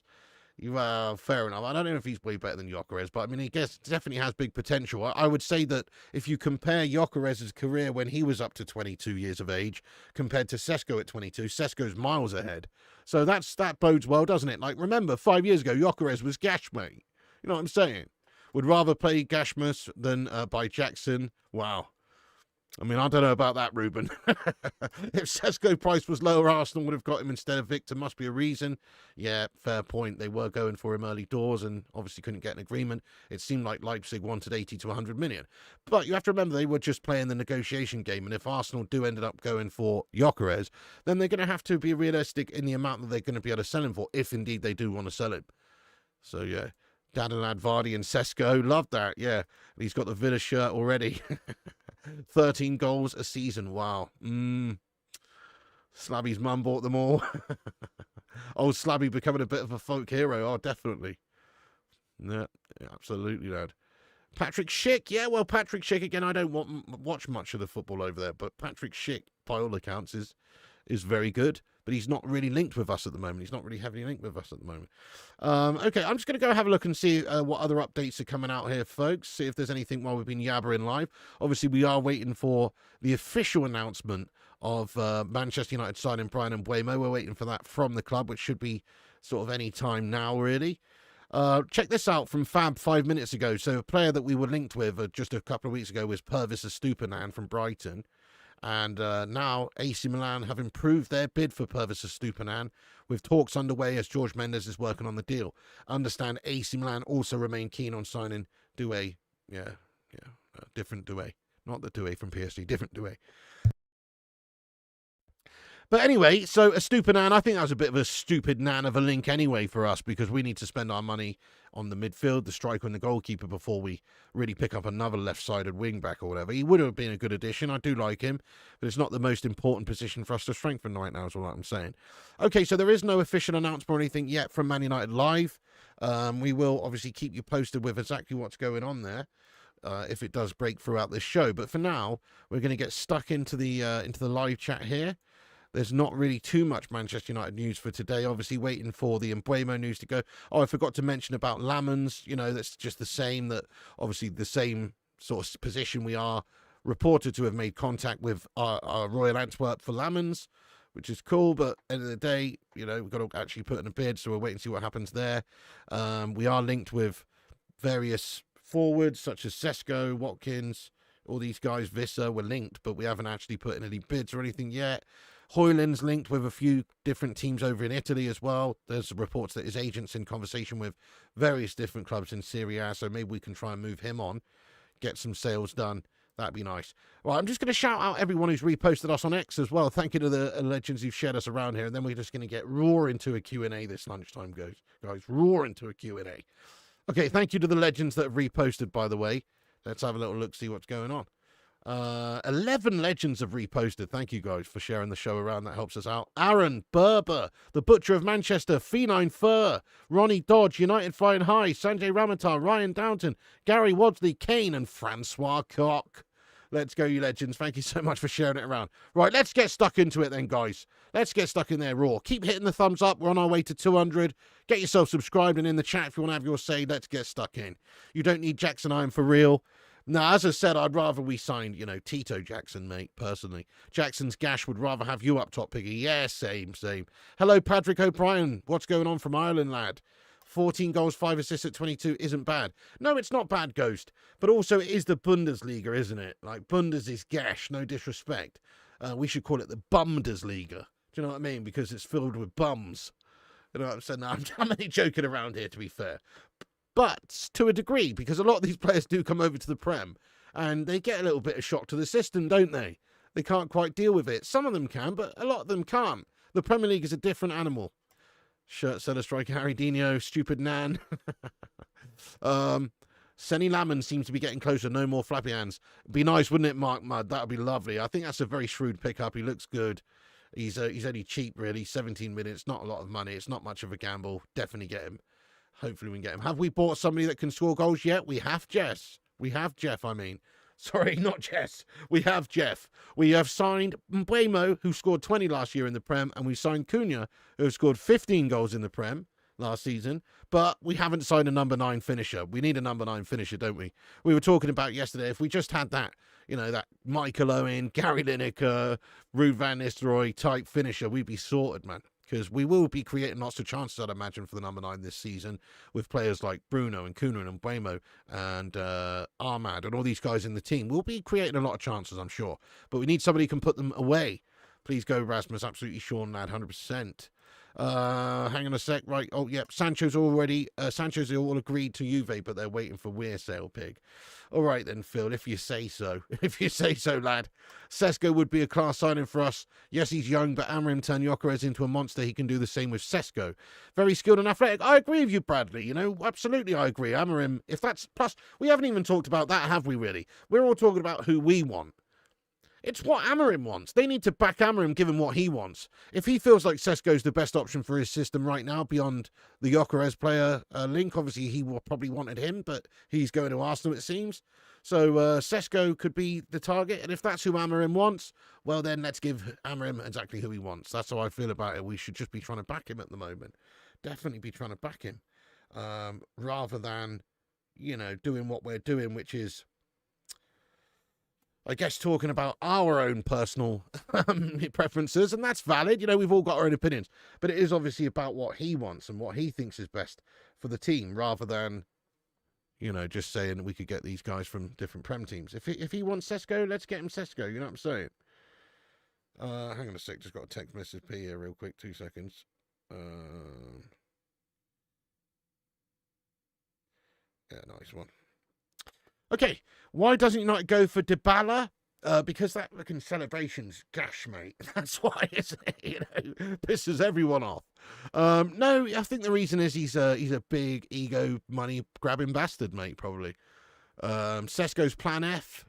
Well, fair enough. I don't know if he's way better than Gyokeres, but I mean, he definitely has big potential. I would say that if you compare Gyokeres' career when he was up to 22 years of age compared to Sesko at 22, Sesko's miles ahead. So that bodes well, doesn't it? Like, remember, 5 years ago, Gyokeres was gash, mate. You know what I'm saying? Would rather play Gashmus than by Jackson. Wow. I mean, I don't know about that, Ruben. If Sesko price was lower, Arsenal would have got him instead of Viktor. Must be a reason. Yeah, fair point. They were going for him early doors and obviously couldn't get an agreement. It seemed like Leipzig wanted 80 to 100 million. But you have to remember they were just playing the negotiation game. And if Arsenal do end up going for Gyokeres, then they're going to have to be realistic in the amount that they're going to be able to sell him for, if indeed they do want to sell him. So, yeah. Dadanad, Vardy and Sesko. Love that, yeah. He's got the Villa shirt already. 13 goals a season. Wow. Slabby's mum bought them all. Old Slabby becoming a bit of a folk hero. Oh, definitely. Yeah, absolutely, lad. Patrick Schick. Yeah, well, Patrick Schick, again, I don't watch much of the football over there, but Patrick Schick, by all accounts, is very good. But he's not really linked with us at the moment. He's not really heavily linked with us at the moment. Okay, I'm just going to go have a look and see what other updates are coming out here, folks. See if there's anything while we've been yabbering live. Obviously, we are waiting for the official announcement of Manchester United signing Bryan Mbeumo. We're waiting for that from the club, which should be sort of any time now, really. Check this out from Fab 5 minutes ago. So a player that we were linked with just a couple of weeks ago was Pervis Estupiñán from Brighton. And now AC Milan have improved their bid for Pervis Estupiñán, with talks underway as George Mendes is working on the deal. Understand AC Milan also remain keen on signing Doué. Different Doué. Not the Doué from PSG, different Doué. But anyway, so Estupiñán, I think that was a bit of a stupid nan of a link anyway for us, because we need to spend our money on the midfield, the striker and the goalkeeper before we really pick up another left-sided wing-back or whatever. He would have been a good addition. I do like him, but it's not the most important position for us to strengthen right now is all I'm saying. Okay, so there is no official announcement or anything yet from Man United Live. We will obviously keep you posted with exactly what's going on there. If it does break throughout this show. But for now, we're going to get stuck into the live chat here. There's not really too much Manchester United news for today. Obviously, waiting for the Mbeumo news to go. Oh, I forgot to mention about Lamens. You know, that's just the same. That obviously the same sort of position we are reported to have made contact with our Royal Antwerp for Lamens, which is cool. But end of the day, you know, we've got to actually put in a bid. So we'll wait and see what happens there. We are linked with various forwards such as Sesko, Watkins, all these guys. Visser were linked, but we haven't actually put in any bids or anything yet. Højlund's linked with a few different teams over in Italy as well. There's reports that his agent's in conversation with various different clubs in Serie A, so maybe we can try and move him on, get some sales done. That'd be nice. Well, I'm just going to shout out everyone who's reposted us on X as well. Thank you to the legends who've shared us around here, and then we're just going to get raw into a Q&A this lunchtime, guys. Raw into a Q&A. Okay, thank you to the legends that have reposted, by the way. Let's have a little look, see what's going on. 11 legends have reposted. Thank you guys for sharing the show around. That helps us out. Aaron, Berber, the Butcher of Manchester, Phenine Fur, Ronnie Dodge, United Flying High, Sanjay Ramatar, Ryan Downton, Gary Wadsley, Kane, and Francois Koch. Let's go, you legends. Thank you so much for sharing it around. Right, let's get stuck into it then, guys. Let's get stuck in there raw. Keep hitting the thumbs up. We're on our way to 200. Get yourself subscribed and in the chat if you want to have your say. Let's get stuck in. You don't need Jackson Iron for real. Now, as I said, I'd rather we signed, you know, Tito Jackson, mate, personally. Jackson's gash would rather have you up top, Piggy. Yeah, same. Hello, Patrick O'Brien. What's going on from Ireland, lad? 14 goals, 5 assists at 22 isn't bad. No, it's not bad, Ghost. But also, it is the Bundesliga, isn't it? Like, Bundes is gash, no disrespect. We should call it the Bundesliga. Do you know what I mean? Because it's filled with bums. You know what I'm saying? No, I'm only joking around here, to be fair. But to a degree, because a lot of these players do come over to the Prem, and they get a little bit of shock to the system, don't they? They can't quite deal with it. Some of them can, but a lot of them can't. The Premier League is a different animal. Shirt seller striker Harry Dino, stupid Nan. Senny Lamon seems to be getting closer. No more flappy hands. Be nice, wouldn't it, Mark Mudd? That would be lovely. I think that's a very shrewd pickup. He looks good. He's only cheap, really. 17 minutes, not a lot of money. It's not much of a gamble. Definitely get him. Hopefully we can get him. Have we bought somebody that can score goals yet? We have Jess. We have Jeff, I mean. Sorry, not Jess. We have Jeff. We have signed Mbeumo, who scored 20 last year in the Prem, and we signed Cunha, who scored 15 goals in the Prem last season, but we haven't signed a number 9 finisher. We need a number 9 finisher, don't we? We were talking about yesterday, if we just had that, you know, that Michael Owen, Gary Lineker, Ruud van Nistelrooy type finisher, we'd be sorted, man. Because we will be creating lots of chances, I'd imagine, for the number 9 this season with players like Bruno and Cunha and Mbeumo and Ahmad and all these guys in the team. We'll be creating a lot of chances, I'm sure. But we need somebody who can put them away. Please go, Rasmus. Absolutely sure, lad. 100%. Hang on a sec. Right. Oh, yep. Sancho's all agreed to Juve, but they're waiting for Weir sale, pig. All right then, Phil, if you say so. If you say so, lad. Sesko would be a class signing for us. Yes, he's young, but Amorim turned Gyokeres into a monster. He can do the same with Sesko. Very skilled and athletic. I agree with you, Bradley. You know, absolutely I agree. Amorim, if that's... Plus, we haven't even talked about that, have we, really? We're all talking about who we want. It's what Amorim wants. They need to back Amorim, give him what he wants. If he feels like Sesko's the best option for his system right now, beyond the Gyokeres player link, obviously he probably wanted him, but he's going to Arsenal, it seems. So Sesko could be the target, and if that's who Amorim wants, well then let's give Amorim exactly who he wants. That's how I feel about it. We should just be trying to back him at the moment. Definitely be trying to back him, rather than, you know, doing what we're doing, which is, I guess, talking about our own personal preferences, and that's valid. You know, we've all got our own opinions, but it is obviously about what he wants and what he thinks is best for the team, rather than, you know, just saying we could get these guys from different Prem teams. If he wants Sesko, let's get him Sesko. You know what I'm saying? Hang on a sec. Just got a text message here real quick. 2 seconds. Yeah, nice one. Okay, why doesn't United go for Dybala? Because that looking celebration's gash, mate. That's why, isn't it? You know, pisses everyone off. No, I think the reason is he's a big ego money grabbing bastard, mate. Probably. Sesko's plan F.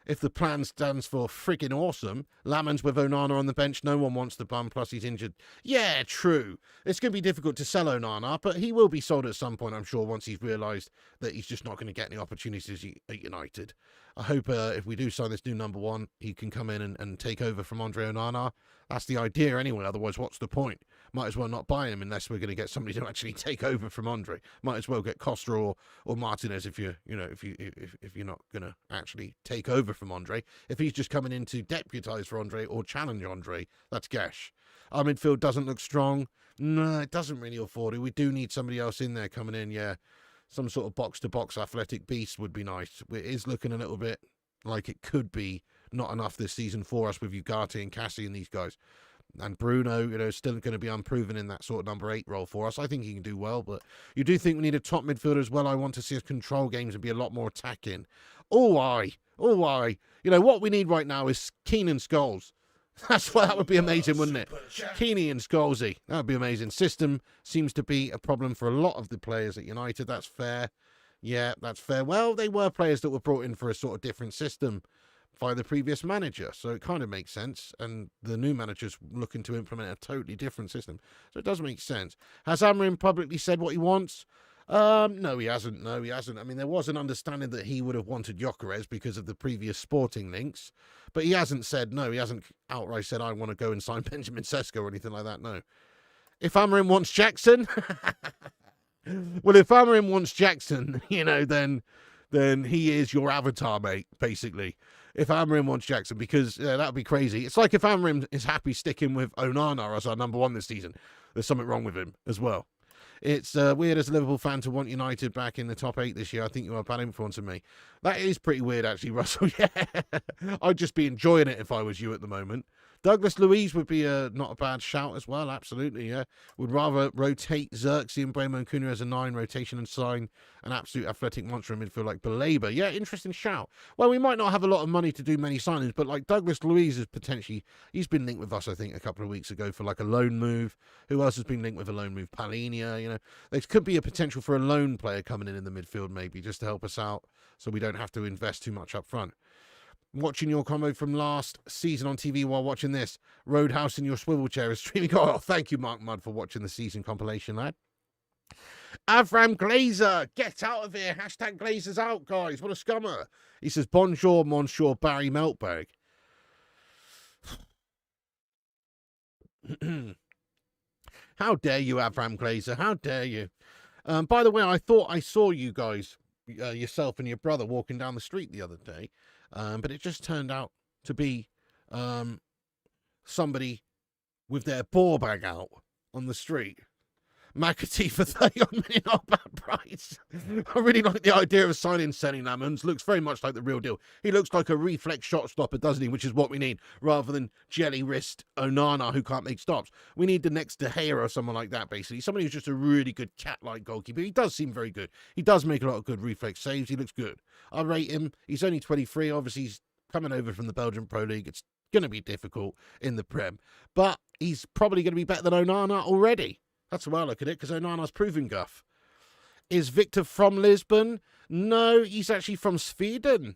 If the plan stands for friggin' awesome, Lamon's with Onana on the bench. No one wants the bum, plus he's injured. Yeah, true. It's going to be difficult to sell Onana, but he will be sold at some point, I'm sure, once he's realised that he's just not going to get any opportunities at United. I hope if we do sign this new number 1, he can come in and take over from Andre Onana. That's the idea anyway, otherwise what's the point? Might as well not buy him unless we're going to get somebody to actually take over from Andre. Might as well get Costa or Martinez if you're not going to actually take over from Andre. If he's just coming in to deputise for Andre or challenge Andre, that's gash. Our midfield doesn't look strong. No, it doesn't really afford it. We do need somebody else in there coming in, yeah. Some sort of box-to-box athletic beast would be nice. It is looking a little bit like it could be not enough this season for us with Ugarte and Cassie and these guys. And Bruno, you know, still going to be unproven in that sort of number 8 role for us. I think he can do well, but you do think we need a top midfielder as well. I want to see us control games and be a lot more attacking. Oh, I. You know, what we need right now is Keane and Scholes. That would be amazing, wouldn't it? Keeney and Scholesy. That would be amazing. System seems to be a problem for a lot of the players at United. That's fair. Yeah, that's fair. Well, they were players that were brought in for a sort of different system by the previous manager, so it kind of makes sense. And the new manager's looking to implement a totally different system, so it does make sense. Has Amorim publicly said what he wants? No, he hasn't. I mean, there was an understanding that he would have wanted Gyokeres because of the previous sporting links, but he hasn't said no. He hasn't outright said, I want to go and sign Benjamin Sesko or anything like that, no. If Amorim wants Jackson, well, if Amorim wants Jackson, you know, then he is your avatar, mate, basically. If Amorim wants Jackson, because that would be crazy. It's like if Amorim is happy sticking with Onana as our number 1 this season, there's something wrong with him as well. It's weird as a Liverpool fan to want United back in the top 8 this year. I think you are a bad influence on me. That is pretty weird, actually, Russell. Yeah, I'd just be enjoying it if I was you at the moment. Douglas Luiz would be not a bad shout as well, absolutely, yeah. Would rather rotate Xerxes and Mbeumo and Cunha as a 9 rotation and sign an absolute athletic monster in midfield like Baleba. Yeah, interesting shout. Well, we might not have a lot of money to do many signings, but like Douglas Luiz is potentially, he's been linked with us, I think, a couple of weeks ago for like a loan move. Who else has been linked with a loan move? Palhinha, you know. There could be a potential for a loan player coming in the midfield maybe, just to help us out so we don't have to invest too much up front. Watching your combo from last season on TV while watching this. Roadhouse in your swivel chair is streaming. Oh, thank you, Mark Mudd, for watching the season compilation, lad. Avram Glazer, get out of here. Hashtag Glazers out, guys. What a scummer. He says, bonjour, Monsieur Barry Meltberg. How dare you, Avram Glazer? How dare you? By the way, I thought I saw you guys, yourself and your brother, walking down the street the other day. But it just turned out to be somebody with their ball bag out on the street. McAtee for 30 million, not bad price. I really like the idea of signing Senny Lamons. Looks very much like the real deal. He looks like a reflex shot stopper, doesn't he? Which is what we need, rather than jelly wrist Onana who can't make stops. We need the next De Gea or someone like that, basically. Somebody who's just a really good cat-like goalkeeper. He does seem very good. He does make a lot of good reflex saves. He looks good. I rate him. He's only 23. Obviously, he's coming over from the Belgian Pro League. It's going to be difficult in the Prem. But he's probably going to be better than Onana already. That's the way I look at it, because Onana's proven guff. Is Victor from Lisbon? No, he's actually from Sweden.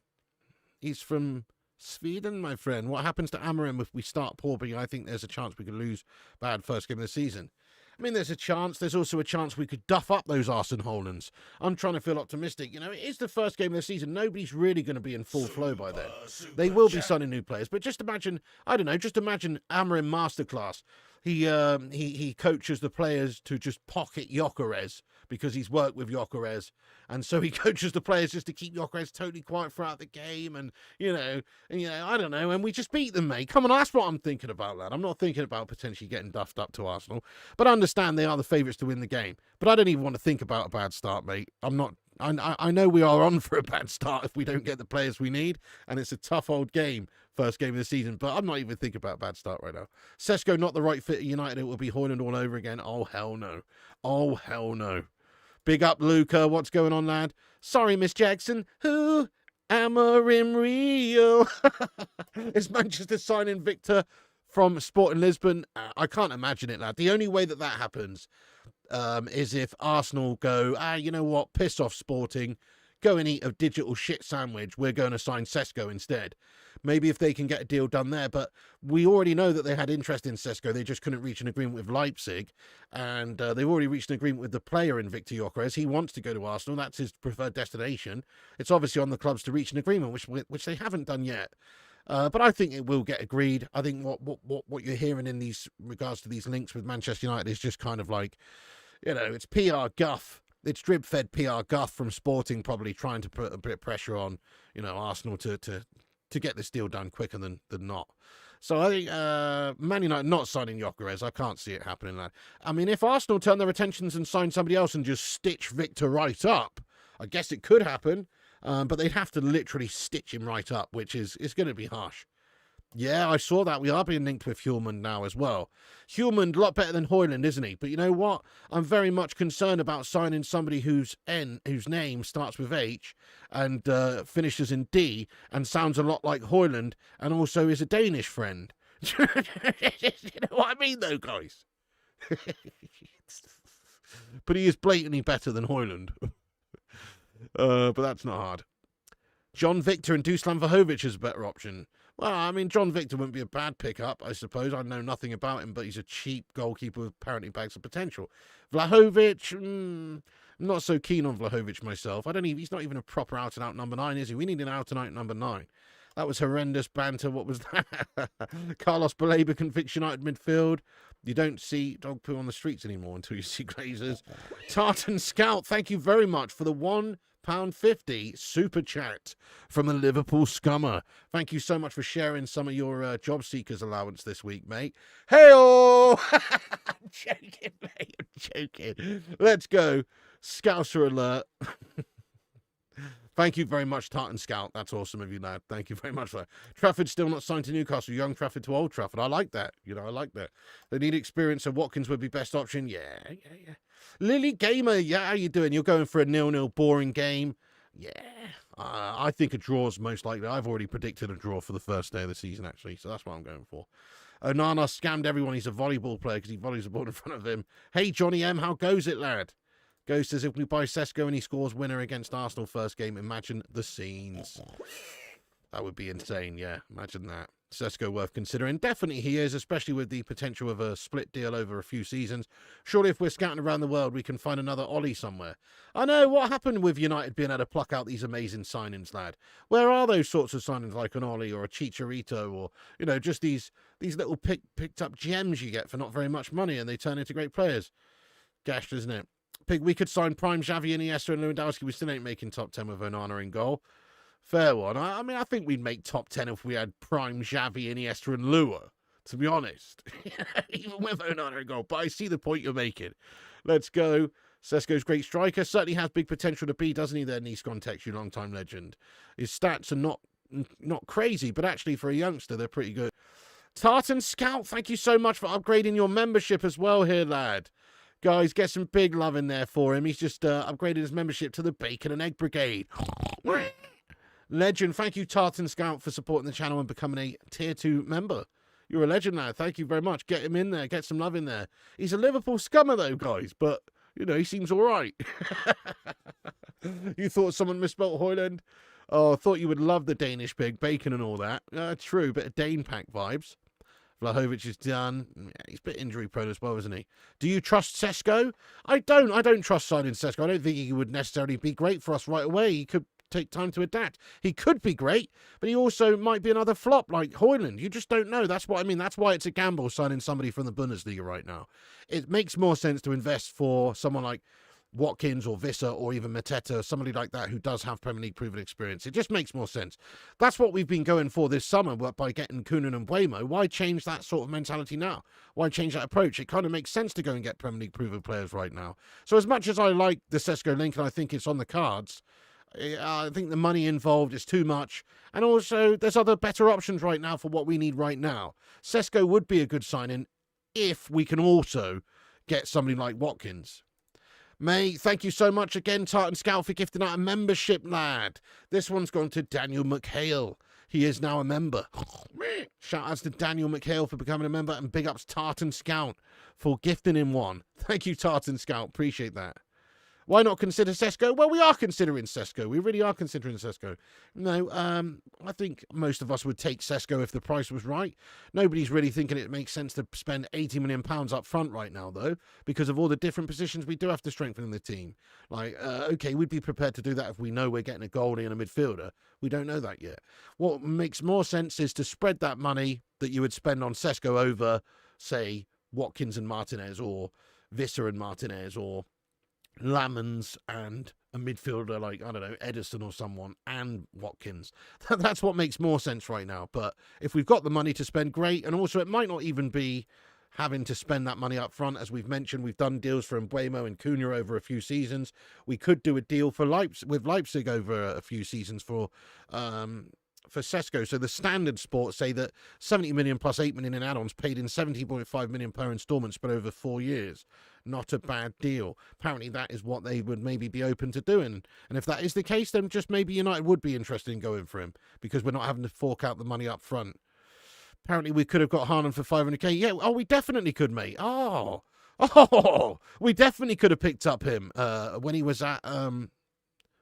He's from Sweden, my friend. What happens to Amorim if we start poor? But I think there's a chance we could lose bad first game of the season. I mean, there's a chance. There's also a chance we could duff up those Arsene Hollands. I'm trying to feel optimistic. You know, it is the first game of the season. Nobody's really going to be in full flow by then. They will be signing new players. But just imagine, I don't know, just imagine Amorim masterclass. He coaches the players to just pocket Gyokeres because he's worked with Gyokeres, and so he coaches the players just to keep Gyokeres totally quiet throughout the game, and you know, I don't know, and we just beat them, mate. Come on, that's what I'm thinking about, lad. I'm not thinking about potentially getting duffed up to Arsenal, but I understand they are the favourites to win the game. But I don't even want to think about a bad start, mate. I'm not. I know we are on for a bad start if we don't get the players we need, and it's a tough old game, first game of the season, but I'm not even thinking about a bad start right now. Sesko not the right fit at United, it will be Højlund all over again. Oh, hell no. Oh, hell no. Big up, Luca. What's going on, lad? Sorry, Miss Jackson. Who? Amorim real? Is Manchester signing Victor from Sporting Lisbon? I can't imagine it, lad. The only way that happens is if Arsenal go, you know what, piss off Sporting, go and eat a digital shit sandwich, we're going to sign Sesko instead. Maybe if they can get a deal done there, but we already know that they had interest in Sesko, they just couldn't reach an agreement with Leipzig, and they've already reached an agreement with the player in Viktor Gyokeres. He wants to go to Arsenal, that's his preferred destination. It's obviously on the clubs to reach an agreement, which they haven't done yet. But I think it will get agreed. I think what you're hearing in these regards to these links with Manchester United is just kind of like, you know, it's PR guff. It's drip-fed PR guff from Sporting, probably trying to put a bit of pressure on, you know, Arsenal to get this deal done quicker than not. So I think Man United not signing Gyokeres, I can't see it happening. Lad. I mean, if Arsenal turn their attentions and sign somebody else and just stitch Victor right up, I guess it could happen. But they'd have to literally stitch him right up, which is going to be harsh. Yeah, I saw that. We are being linked with Hjulmand now as well. Hjulmand, a lot better than Højlund, isn't he? But you know what? I'm very much concerned about signing somebody whose name starts with H and finishes in D and sounds a lot like Højlund and also is a Danish friend. You know what I mean, though, guys? But he is blatantly better than Højlund. But that's not hard. John Victor and Dusan Vlahovic is a better option. Well, I mean, John Victor wouldn't be a bad pickup, I suppose. I know nothing about him, but he's a cheap goalkeeper with apparently bags of potential. Vlahovic, I'm not so keen on Vlahovic myself. He's not even a proper out-and-out number 9, is he? We need an out-and-out number 9. That was horrendous banter. What was that? Carlos Baleba can fix United midfield. You don't see dog poo on the streets anymore until you see Glazers. Tartan Scout, thank you very much for the £1 £5.50 super chat from a Liverpool scummer. Thank you so much for sharing some of your job seekers allowance this week, mate. Hey-oh! I'm joking, mate. I'm joking. Let's go. Scouser alert. Thank you very much, Tartan Scout. That's awesome of you, lad. Thank you very much for that. Trafford still not signed to Newcastle. Young Trafford to Old Trafford. I like that. I like that. They need experience, so Watkins would be best option. Yeah. Lily Gamer, yeah, how you doing? You're going for a 0-0 boring game. Yeah. I think a draw's most likely. I've already predicted a draw for the first day of the season, actually, so that's what I'm going for. Onana scammed everyone. He's a volleyball player because he volleys the ball in front of him. Hey, Johnny M, how goes it, lad? Ghost says, if we buy Sesko and he scores winner against Arsenal first game, imagine the scenes. That would be insane, yeah. Imagine that. Sesko worth considering. Definitely he is, especially with the potential of a split deal over a few seasons. Surely if we're scouting around the world, we can find another Ollie somewhere. I know, what happened with United being able to pluck out these amazing signings, lad? Where are those sorts of signings like an Ollie or a Chicharito or, just these little picked up gems you get for not very much money and they turn into great players? Gashed, isn't it? Pig, we could sign Prime, Xavi, Iniesta and Lewandowski. We still ain't making top 10 with Onana in goal. Fair one. I mean, I think we'd make top 10 if we had Prime, Xavi, Iniesta and Lua, to be honest. Even with Onana in goal. But I see the point you're making. Let's go. Sesko's great striker. Certainly has big potential to be, doesn't he, there, Nice Context, you long-time legend. His stats are not crazy, but actually for a youngster, they're pretty good. Tartan Scout, thank you so much for upgrading your membership as well here, lad. Guys, get some big love in there for him. He's just upgraded his membership to the Bacon and Egg Brigade. Legend. Thank you, Tartan Scout, for supporting the channel and becoming a Tier 2 member. You're a legend now. Thank you very much. Get him in there. Get some love in there. He's a Liverpool scummer, though, guys. But, he seems all right. You thought someone misspelled Hoyland? Oh, I thought you would love the Danish pig, bacon and all that. True, bit of Dane pack vibes. Vlahovic is done. Yeah, he's a bit injury prone as well, isn't he? Do you trust Sesko? I don't trust signing Sesko. I don't think he would necessarily be great for us right away. He could take time to adapt. He could be great, but he also might be another flop like Højlund. You just don't know. That's what I mean. That's why it's a gamble signing somebody from the Bundesliga right now. It makes more sense to invest for someone like Watkins or Visser or even Mateta, somebody like that who does have Premier League proven experience. It just makes more sense. That's what we've been going for this summer by getting Koeman and Mbeumo. Why change that sort of mentality now? Why change that approach? It kind of makes sense to go and get Premier League proven players right now. So as much as I like the Sesko link and I think it's on the cards, I think the money involved is too much. And also there's other better options right now for what we need right now. Sesko would be a good signing if we can also get somebody like Watkins. May, thank you so much again, Tartan Scout, for gifting out a membership, lad. This one's gone to Daniel McHale. He is now a member. Shout outs to Daniel McHale for becoming a member, and big ups Tartan Scout for gifting him one. Thank you, Tartan Scout. Appreciate that. Why not consider Sesko? Well, we are considering Sesko. We really are considering Sesko. No, I think most of us would take Sesko if the price was right. Nobody's really thinking it makes sense to spend £80 million up front right now, though, because of all the different positions we do have to strengthen in the team. Like, okay, we'd be prepared to do that if we know we're getting a goalie and a midfielder. We don't know that yet. What makes more sense is to spread that money that you would spend on Sesko over, say, Watkins and Martinez, or Visser and Martinez, or Lamans and a midfielder like, I don't know, Edison or someone, and Watkins. That's what makes more sense right now. But if we've got the money to spend, great. And also it might not even be having to spend that money up front. As we've mentioned, we've done deals for Mbeumo and Cunha over a few seasons. We could do a deal for Leipzig over a few seasons for Sesko. So the standard sports say that 70 million plus 8 million in add-ons paid in 70.5 million per installment spread over 4 years. Not a bad deal. Apparently that is what they would maybe be open to doing. And if that is the case, then just maybe United would be interested in going for him because we're not having to fork out the money up front. Apparently we could have got Haaland for 500k. Yeah, we definitely could, mate. We definitely could have picked up him when he was at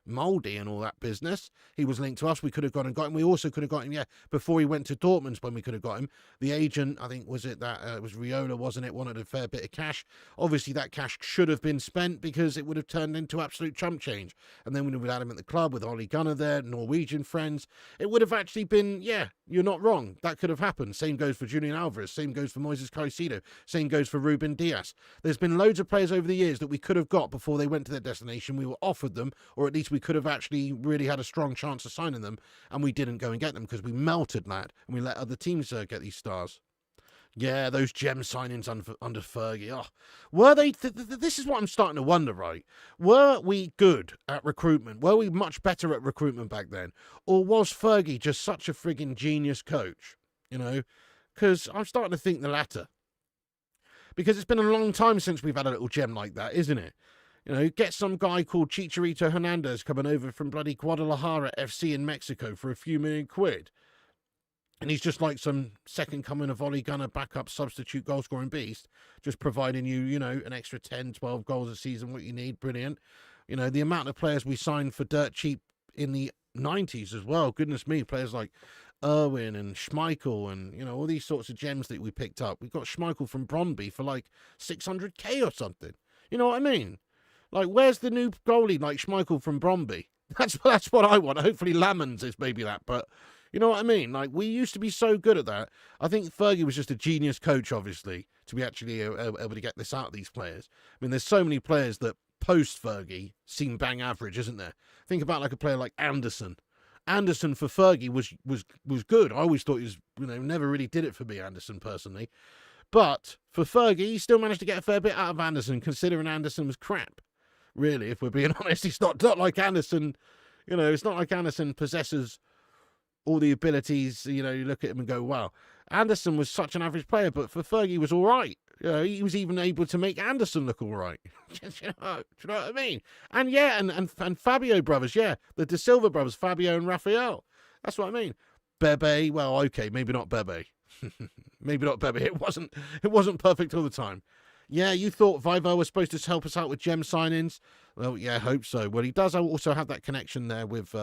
Moldy and all that business. He was linked to us. We could have gone and got him. We also could have got him, before he went to Dortmund when we could have got him. The agent, I think, was it was Riola, wasn't it, wanted a fair bit of cash. Obviously, that cash should have been spent because it would have turned into absolute chump change. And then when we had him at the club with Ole Gunnar there, Norwegian friends, it would have actually been, you're not wrong. That could have happened. Same goes for Julian Alvarez. Same goes for Moises Caicedo. Same goes for Ruben Dias. There's been loads of players over the years that we could have got before they went to their destination. We were offered them, or at least we we could have actually really had a strong chance of signing them, and we didn't go and get them because we melted that and we let other teams get these stars. Yeah, those gem signings under Fergie. Oh, were they? This is what I'm starting to wonder, right? Were we good at recruitment? Were we much better at recruitment back then? Or was Fergie just such a frigging genius coach? You know? Because I'm starting to think the latter. Because it's been a long time since we've had a little gem like that, isn't it? You know, get some guy called Chicharito Hernandez coming over from bloody Guadalajara FC in Mexico for a few million quid. And he's just like some second coming of Ole Gunnar backup substitute goal-scoring beast, just providing you, you know, an extra 10, 12 goals a season, what you need. Brilliant. You know, the amount of players we signed for dirt cheap in the 90s as well. Goodness me, players like Irwin and Schmeichel and, you know, all these sorts of gems that we picked up. We got Schmeichel from Brøndby for like 600k or something. You know what I mean? Like, where's the new goalie like Schmeichel from Brøndby? That's what I want. Hopefully Lamans is maybe that, but you know what I mean? Like, we used to be so good at that. I think Fergie was just a genius coach, obviously, to be actually able to get this out of these players. I mean, there's so many players that post-Fergie seem bang average, isn't there? Think about like a player like Anderson. Anderson for Fergie was good. I always thought he was, you know, never really did it for me, Anderson, personally. But for Fergie, he still managed to get a fair bit out of Anderson, considering Anderson was crap. Really, if we're being honest, it's not like Anderson, you know, it's not like Anderson possesses all the abilities, you know, you look at him and go, wow. Anderson was such an average player, but for Fergie, he was all right. You know, he was even able to make Anderson look all right. Do you know what I mean? And yeah, and Fabio brothers, yeah. The De Silva brothers, Fabio and Raphael. That's what I mean. Bebe, well, okay, maybe not Bebe. Maybe not Bebe. It wasn't perfect all the time. Yeah, you thought Vivo was supposed to help us out with gem signings. Well, yeah, I hope so. Well, he does also have that connection there with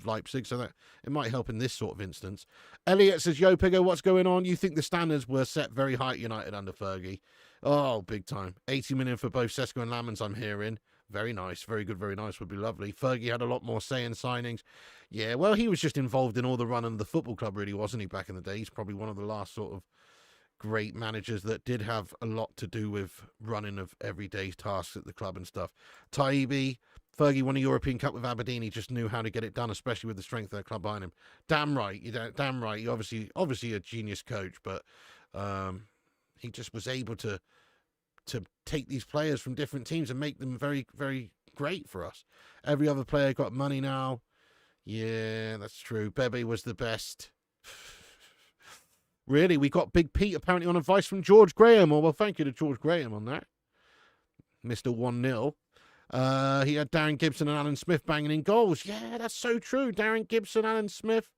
Leipzig, so that it might help in this sort of instance. Elliot says, Yo, Piggo, what's going on? You think the standards were set very high at United under Fergie? Oh, big time. 80 million for both Sesko and Lamans, I'm hearing. Very nice. Very good, very nice. Would be lovely. Fergie had a lot more say in signings. Yeah, well, he was just involved in all the run of the football club, really, wasn't he, back in the day? He's probably one of the last sort of great managers that did have a lot to do with running of everyday tasks at the club and stuff. Taibbi, Fergie won a European Cup with Aberdeen. He just knew how to get it done, especially with the strength of the club behind him. Damn right. Damn right. He obviously a genius coach, but he just was able to take these players from different teams and make them very, very great for us. Every other player got money now. Yeah, that's true. Bebe was the best. Really, we got Big Pete apparently on advice from George Graham. Well, thank you to George Graham on that. Mr. 1-0. He had Darren Gibson and Alan Smith banging in goals. Yeah, that's so true. Darren Gibson, Alan Smith.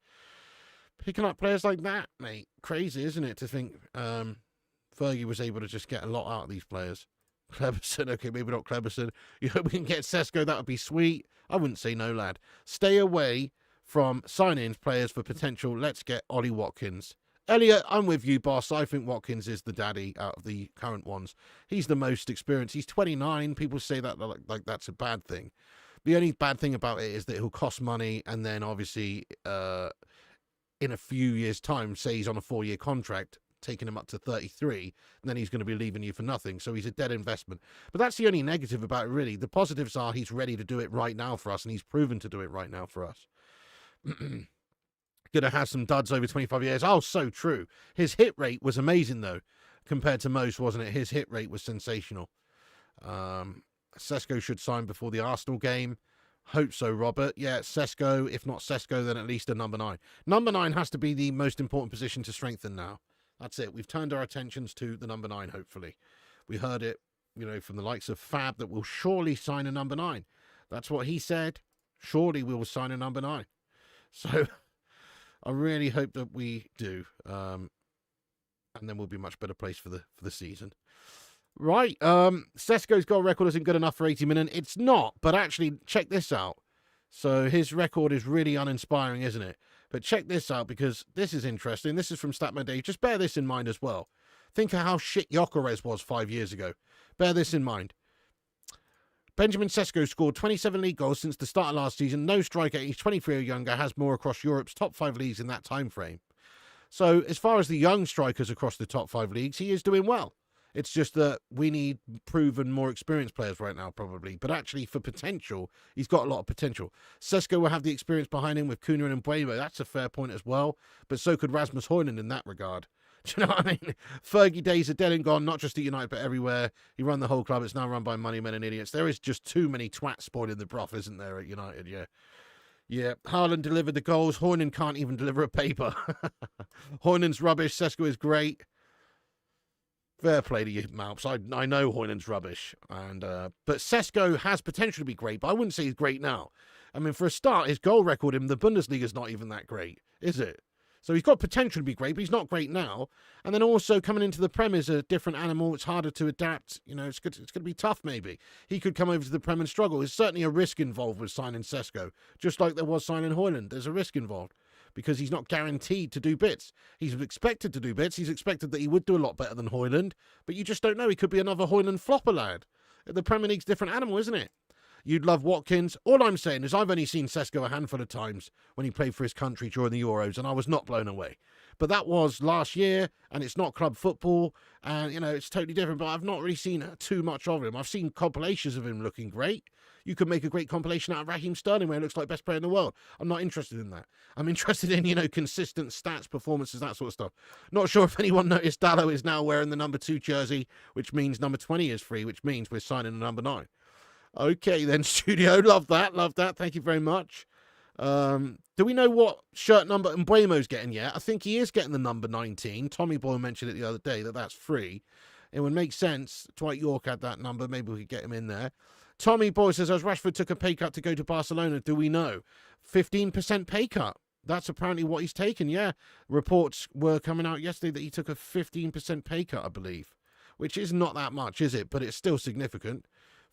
Picking up players like that, mate. Crazy, isn't it, to think Fergie was able to just get a lot out of these players. Cleberson, okay, maybe not Cleberson. You hope we can get Sesko, that would be sweet. I wouldn't say no, lad. Stay away from sign-in players for potential. Let's get Ollie Watkins. Elliot, I'm with you, boss. I think Watkins is the daddy out of the current ones. He's the most experienced. He's 29. People say that like that's a bad thing. The only bad thing about it is that he'll cost money, and then obviously in a few years' time, say he's on a 4-year contract, taking him up to 33, and then he's going to be leaving you for nothing. So he's a dead investment. But that's the only negative about it, really. The positives are he's ready to do it right now for us, and he's proven to do it right now for us. Gonna have some duds over 25 years. Oh, so true. His hit rate was amazing, though, compared to most, wasn't it? His hit rate was sensational. Sesko should sign before the Arsenal game. Hope so, Robert. Yeah, Sesko. If not Sesko, then at least a number 9. Number 9 has to be the most important position to strengthen now. That's it. We've turned our attentions to the number 9, hopefully. We heard it, you know, from the likes of Fab that we'll surely sign a number 9. That's what he said. Surely we will sign a number 9. So I really hope that we do. And then we'll be a much better place for the season. Right. Sesko's goal record isn't good enough for 80 million. It's not, but actually check this out. So his record is really uninspiring, isn't it? But check this out, because this is interesting. This is from Statman Dave. Just bear this in mind as well. Think of how shit Gyokeres was 5 years ago. Bear this in mind. Benjamin Sesko scored 27 league goals since the start of last season. No striker aged 23 or younger has more across Europe's top 5 leagues in that time frame. So as far as the young strikers across the top 5 leagues, he is doing well. It's just that we need proven, more experienced players right now, probably. But actually, for potential, he's got a lot of potential. Sesko will have the experience behind him with Cunha and Mbeumo. That's a fair point as well. But so could Rasmus Højlund in that regard. Do you know what I mean? Fergie days are dead and gone, not just at United, but everywhere. He run the whole club. It's now run by money men and idiots. There is just too many twats spoiling the broth, isn't there, at United? Yeah. Yeah, Haaland delivered the goals. Højlund can't even deliver a paper. Højlund's rubbish. Sesko is great. Fair play to you, Malps. I know Højlund's rubbish. But Sesko has potential to be great, but I wouldn't say he's great now. I mean, for a start, his goal record in the Bundesliga is not even that great, is it? So he's got potential to be great, but he's not great now. And then also coming into the Prem is a different animal. It's harder to adapt. You know, it's going to be tough maybe. He could come over to the Prem and struggle. There's certainly a risk involved with signing Sesko, just like there was signing Højlund. There's a risk involved because he's not guaranteed to do bits. He's expected to do bits. He's expected that he would do a lot better than Højlund, but you just don't know. He could be another Højlund flopper lad. The Premier League's a different animal, isn't it? You'd love Watkins. All I'm saying is I've only seen Sesko a handful of times when he played for his country during the Euros, and I was not blown away. But that was last year, and it's not club football, and, you know, it's totally different. But I've not really seen too much of him. I've seen compilations of him looking great. You could make a great compilation out of Raheem Sterling where he looks like best player in the world. I'm not interested in that. I'm interested in, you know, consistent stats, performances, that sort of stuff. Not sure if anyone noticed Dallo is now wearing the number 2 jersey, which means number 20 is free, which means we're signing the number 9. Okay, then, studio. Love that. Love that. Thank you very much. Do we know what shirt number Mbeumo's getting yet? I think he is getting the number 19. Tommy Boy mentioned it the other day that's free. It would make sense. Dwight York had that number. Maybe we could get him in there. Tommy Boy says, as Rashford took a pay cut to go to Barcelona, do we know? 15% pay cut. That's apparently what he's taken, yeah. Reports were coming out yesterday that he took a 15% pay cut, I believe. Which is not that much, is it? But it's still significant.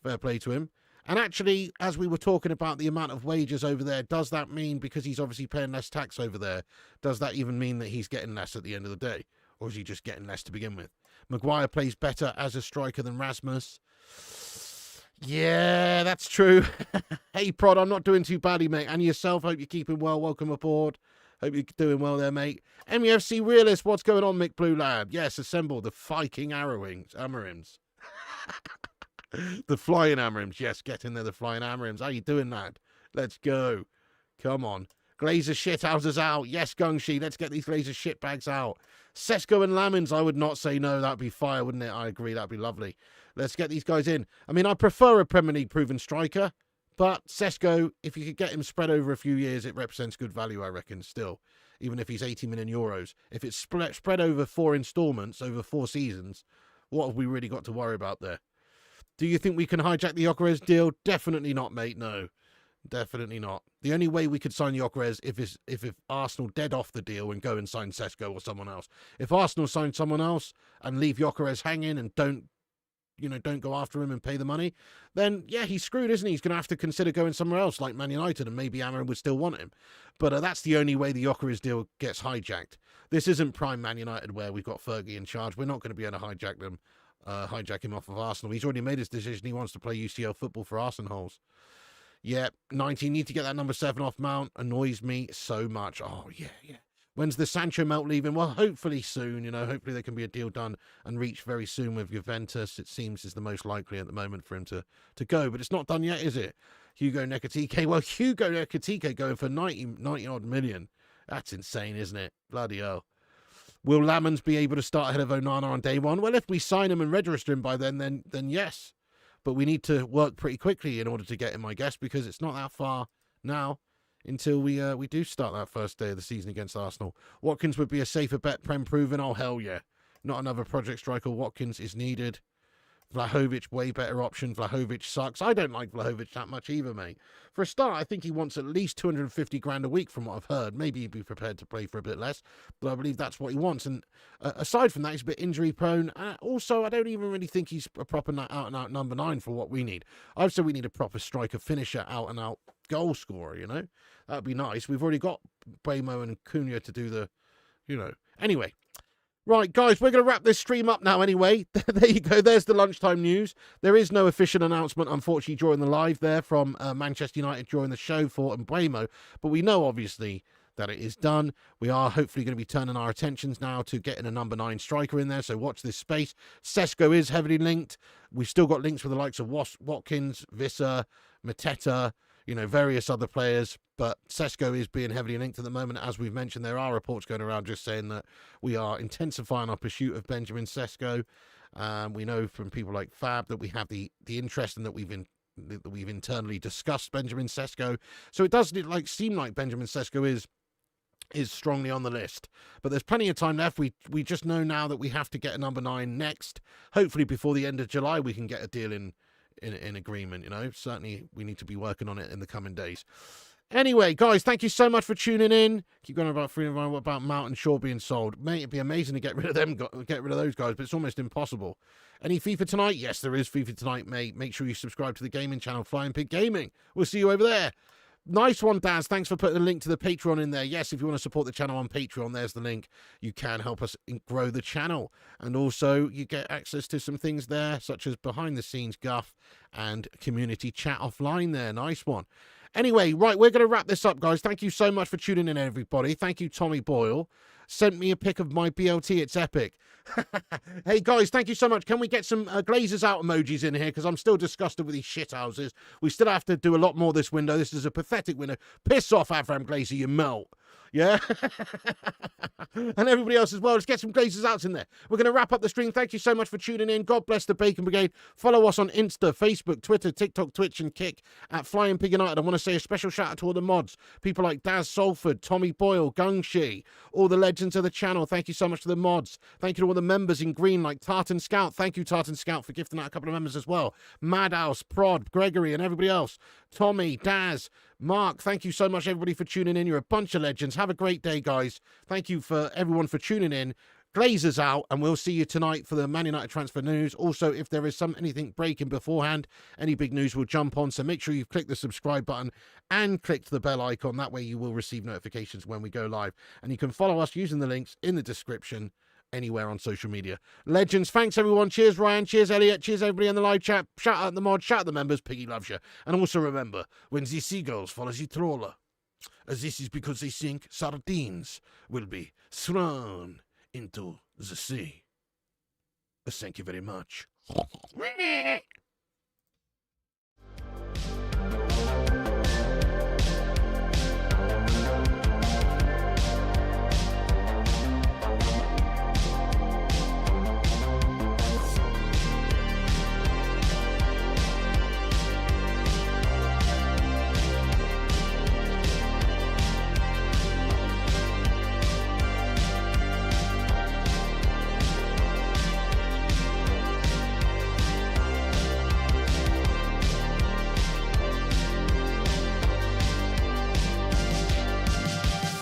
Fair play to him. And actually, as we were talking about the amount of wages over there, does that mean, because he's obviously paying less tax over there, does that even mean that he's getting less at the end of the day? Or is he just getting less to begin with? Maguire plays better as a striker than Rasmus. Yeah, that's true. Hey, Prod, I'm not doing too badly, mate. And yourself, hope you're keeping well. Welcome aboard. Hope you're doing well there, mate. MEFC Realist, what's going on, Mick Blue Lad? Yes, assemble the Viking Amarims. The flying Amarims. Yes, get in there, the flying Amarims. How you doing, lad? Let's go. Come on. Glazer shithouses out. Yes, Gungshi, let's get these Glazer shitbags out. Sesko and Lamins, I would not say no. That'd be fire, wouldn't it? I agree. That'd be lovely. Let's get these guys in. I mean, I prefer a Premier League proven striker, but Sesko, if you could get him spread over a few years, it represents good value, I reckon, still. Even if he's 80 million euros. If it's spread over 4 installments, over 4 seasons, what have we really got to worry about there? Do you think we can hijack the Gyokeres deal? Definitely not, mate. No, definitely not. The only way we could sign Gyokeres if Arsenal dead off the deal and go and sign Sesko or someone else. If Arsenal sign someone else and leave Gyokeres hanging and don't go after him and pay the money, then yeah, he's screwed, isn't he? He's going to have to consider going somewhere else like Man United, and maybe Amarim would still want him. But that's the only way the Gyokeres deal gets hijacked. This isn't prime Man United where we've got Fergie in charge. We're not going to be able to hijack him off of Arsenal. He's already made his decision. He wants to play UCL football for Arsenals. Yeah, 19. Need to get that number 7 off Mount. Annoys me so much. Oh, yeah. When's the Sancho melt leaving? Well, hopefully soon. Hopefully there can be a deal done and reached very soon with Juventus. It seems is the most likely at the moment for him to go. But it's not done yet, is it? Hugo Nekatike. Well, Hugo Nekatike going for 90 odd million. That's insane, isn't it? Bloody hell. Will Lamans be able to start ahead of Onana on day 1? Well, if we sign him and register him by then yes. But we need to work pretty quickly in order to get him, I guess, because it's not that far now until we do start that first day of the season against Arsenal. Watkins would be a safer bet, Prem proven. Oh, hell yeah. Not another project striker. Watkins is needed. Vlahovic, way better option. Vlahovic sucks. I don't like Vlahovic that much either, mate. For a start, I think he wants at least 250 grand a week from what I've heard. Maybe he'd be prepared to play for a bit less, but I believe that's what he wants. And aside from that, he's a bit injury prone. Also, I don't even really think he's a proper out-and-out number 9 for what we need. I'd say we need a proper striker, finisher, out-and-out goal scorer, That'd be nice. We've already got Mbeumo and Cunha to do the, Anyway. Right, guys, we're going to wrap this stream up now anyway. There you go. There's the lunchtime news. There is no official announcement, unfortunately, during the live there from Manchester United during the show for Mbeumo. But we know, obviously, that it is done. We are hopefully going to be turning our attentions now to getting a number 9 striker in there, so watch this space. Sesko is heavily linked. We've still got links with the likes of Watkins, Visser, Mateta, various other players, but Sesko is being heavily linked at the moment. As we've mentioned, there are reports going around just saying that we are intensifying our pursuit of Benjamin Sesko. We know from people like Fab that we have the interest and that we've internally discussed Benjamin Sesko. So it does seem like Benjamin Sesko is strongly on the list, but there's plenty of time left. We just know now that we have to get a number 9 next. Hopefully before the end of July we can get a deal in agreement. Certainly we need to be working on it in the coming days. Anyway, guys, thank you so much for tuning in. Keep going about Mount and Shaw being sold. Mate, it'd be amazing to get rid of those guys, but it's almost impossible. Any FIFA tonight? Yes, there is FIFA tonight, mate. Make sure you subscribe to the gaming channel, Flying Pig Gaming. We'll see you over there. Nice one, Daz. Thanks for putting a link to the Patreon in there. Yes, if you want to support the channel on Patreon, there's the link. You can help us grow the channel. And also, you get access to some things there, such as behind-the-scenes guff and community chat offline there. Nice one. Anyway, right, we're going to wrap this up, guys. Thank you so much for tuning in, everybody. Thank you, Tommy Boyle. Sent me a pic of my BLT. It's epic. Hey, guys, thank you so much. Can we get some glazers out emojis in here? Because I'm still disgusted with these shithouses. We still have to do a lot more this window. This is a pathetic window. Piss off, Avram Glazer, you melt. Yeah? And everybody else as well. Let's get some glazers out in there. We're going to wrap up the stream. Thank you so much for tuning in. God bless the Bacon Brigade. Follow us on Insta, Facebook, Twitter, TikTok, Twitch, and Kick at Flying Pig United. I want to say a special shout out to all the mods. People like Daz Salford, Tommy Boyle, Gungshi, all the legends of the channel. Thank you so much to the mods. Thank you to all the members in green like Tartan Scout. Thank you, Tartan Scout, for gifting out a couple of members as well. Madhouse, Prod, Gregory, and everybody else. Tommy, Daz, Mark, thank you so much, everybody, for tuning in. You're a bunch of legends. Have a great day, guys. Thank you for everyone for tuning in. Glazers out, and we'll see you tonight for the Man United transfer news. Also, if there is anything breaking beforehand, any big news, we'll jump on. So make sure you've clicked the subscribe button and clicked the bell icon. That way you will receive notifications when we go live. And you can follow us using the links in the description anywhere on social media. Legends, thanks everyone. Cheers Ryan, cheers Elliot, cheers everybody in the live chat. Shout out the mod, shout out the members. Piggy loves you. And also remember, when the seagulls follow the trawler, this is because they think sardines will be thrown into the sea. Thank you very much.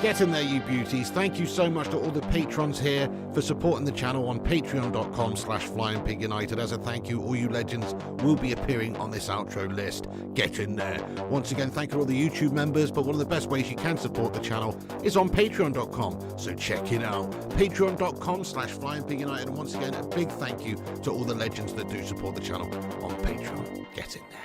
Get in there, you beauties. Thank you so much to all the patrons here for supporting the channel on patreon.com/FlyingPigUnited. As a thank you, all you legends will be appearing on this outro list. Get in there. Once again, thank you to all the YouTube members, but one of the best ways you can support the channel is on patreon.com. So check it out. Patreon.com/FlyingPigUnited. And once again, a big thank you to all the legends that do support the channel on Patreon. Get in there.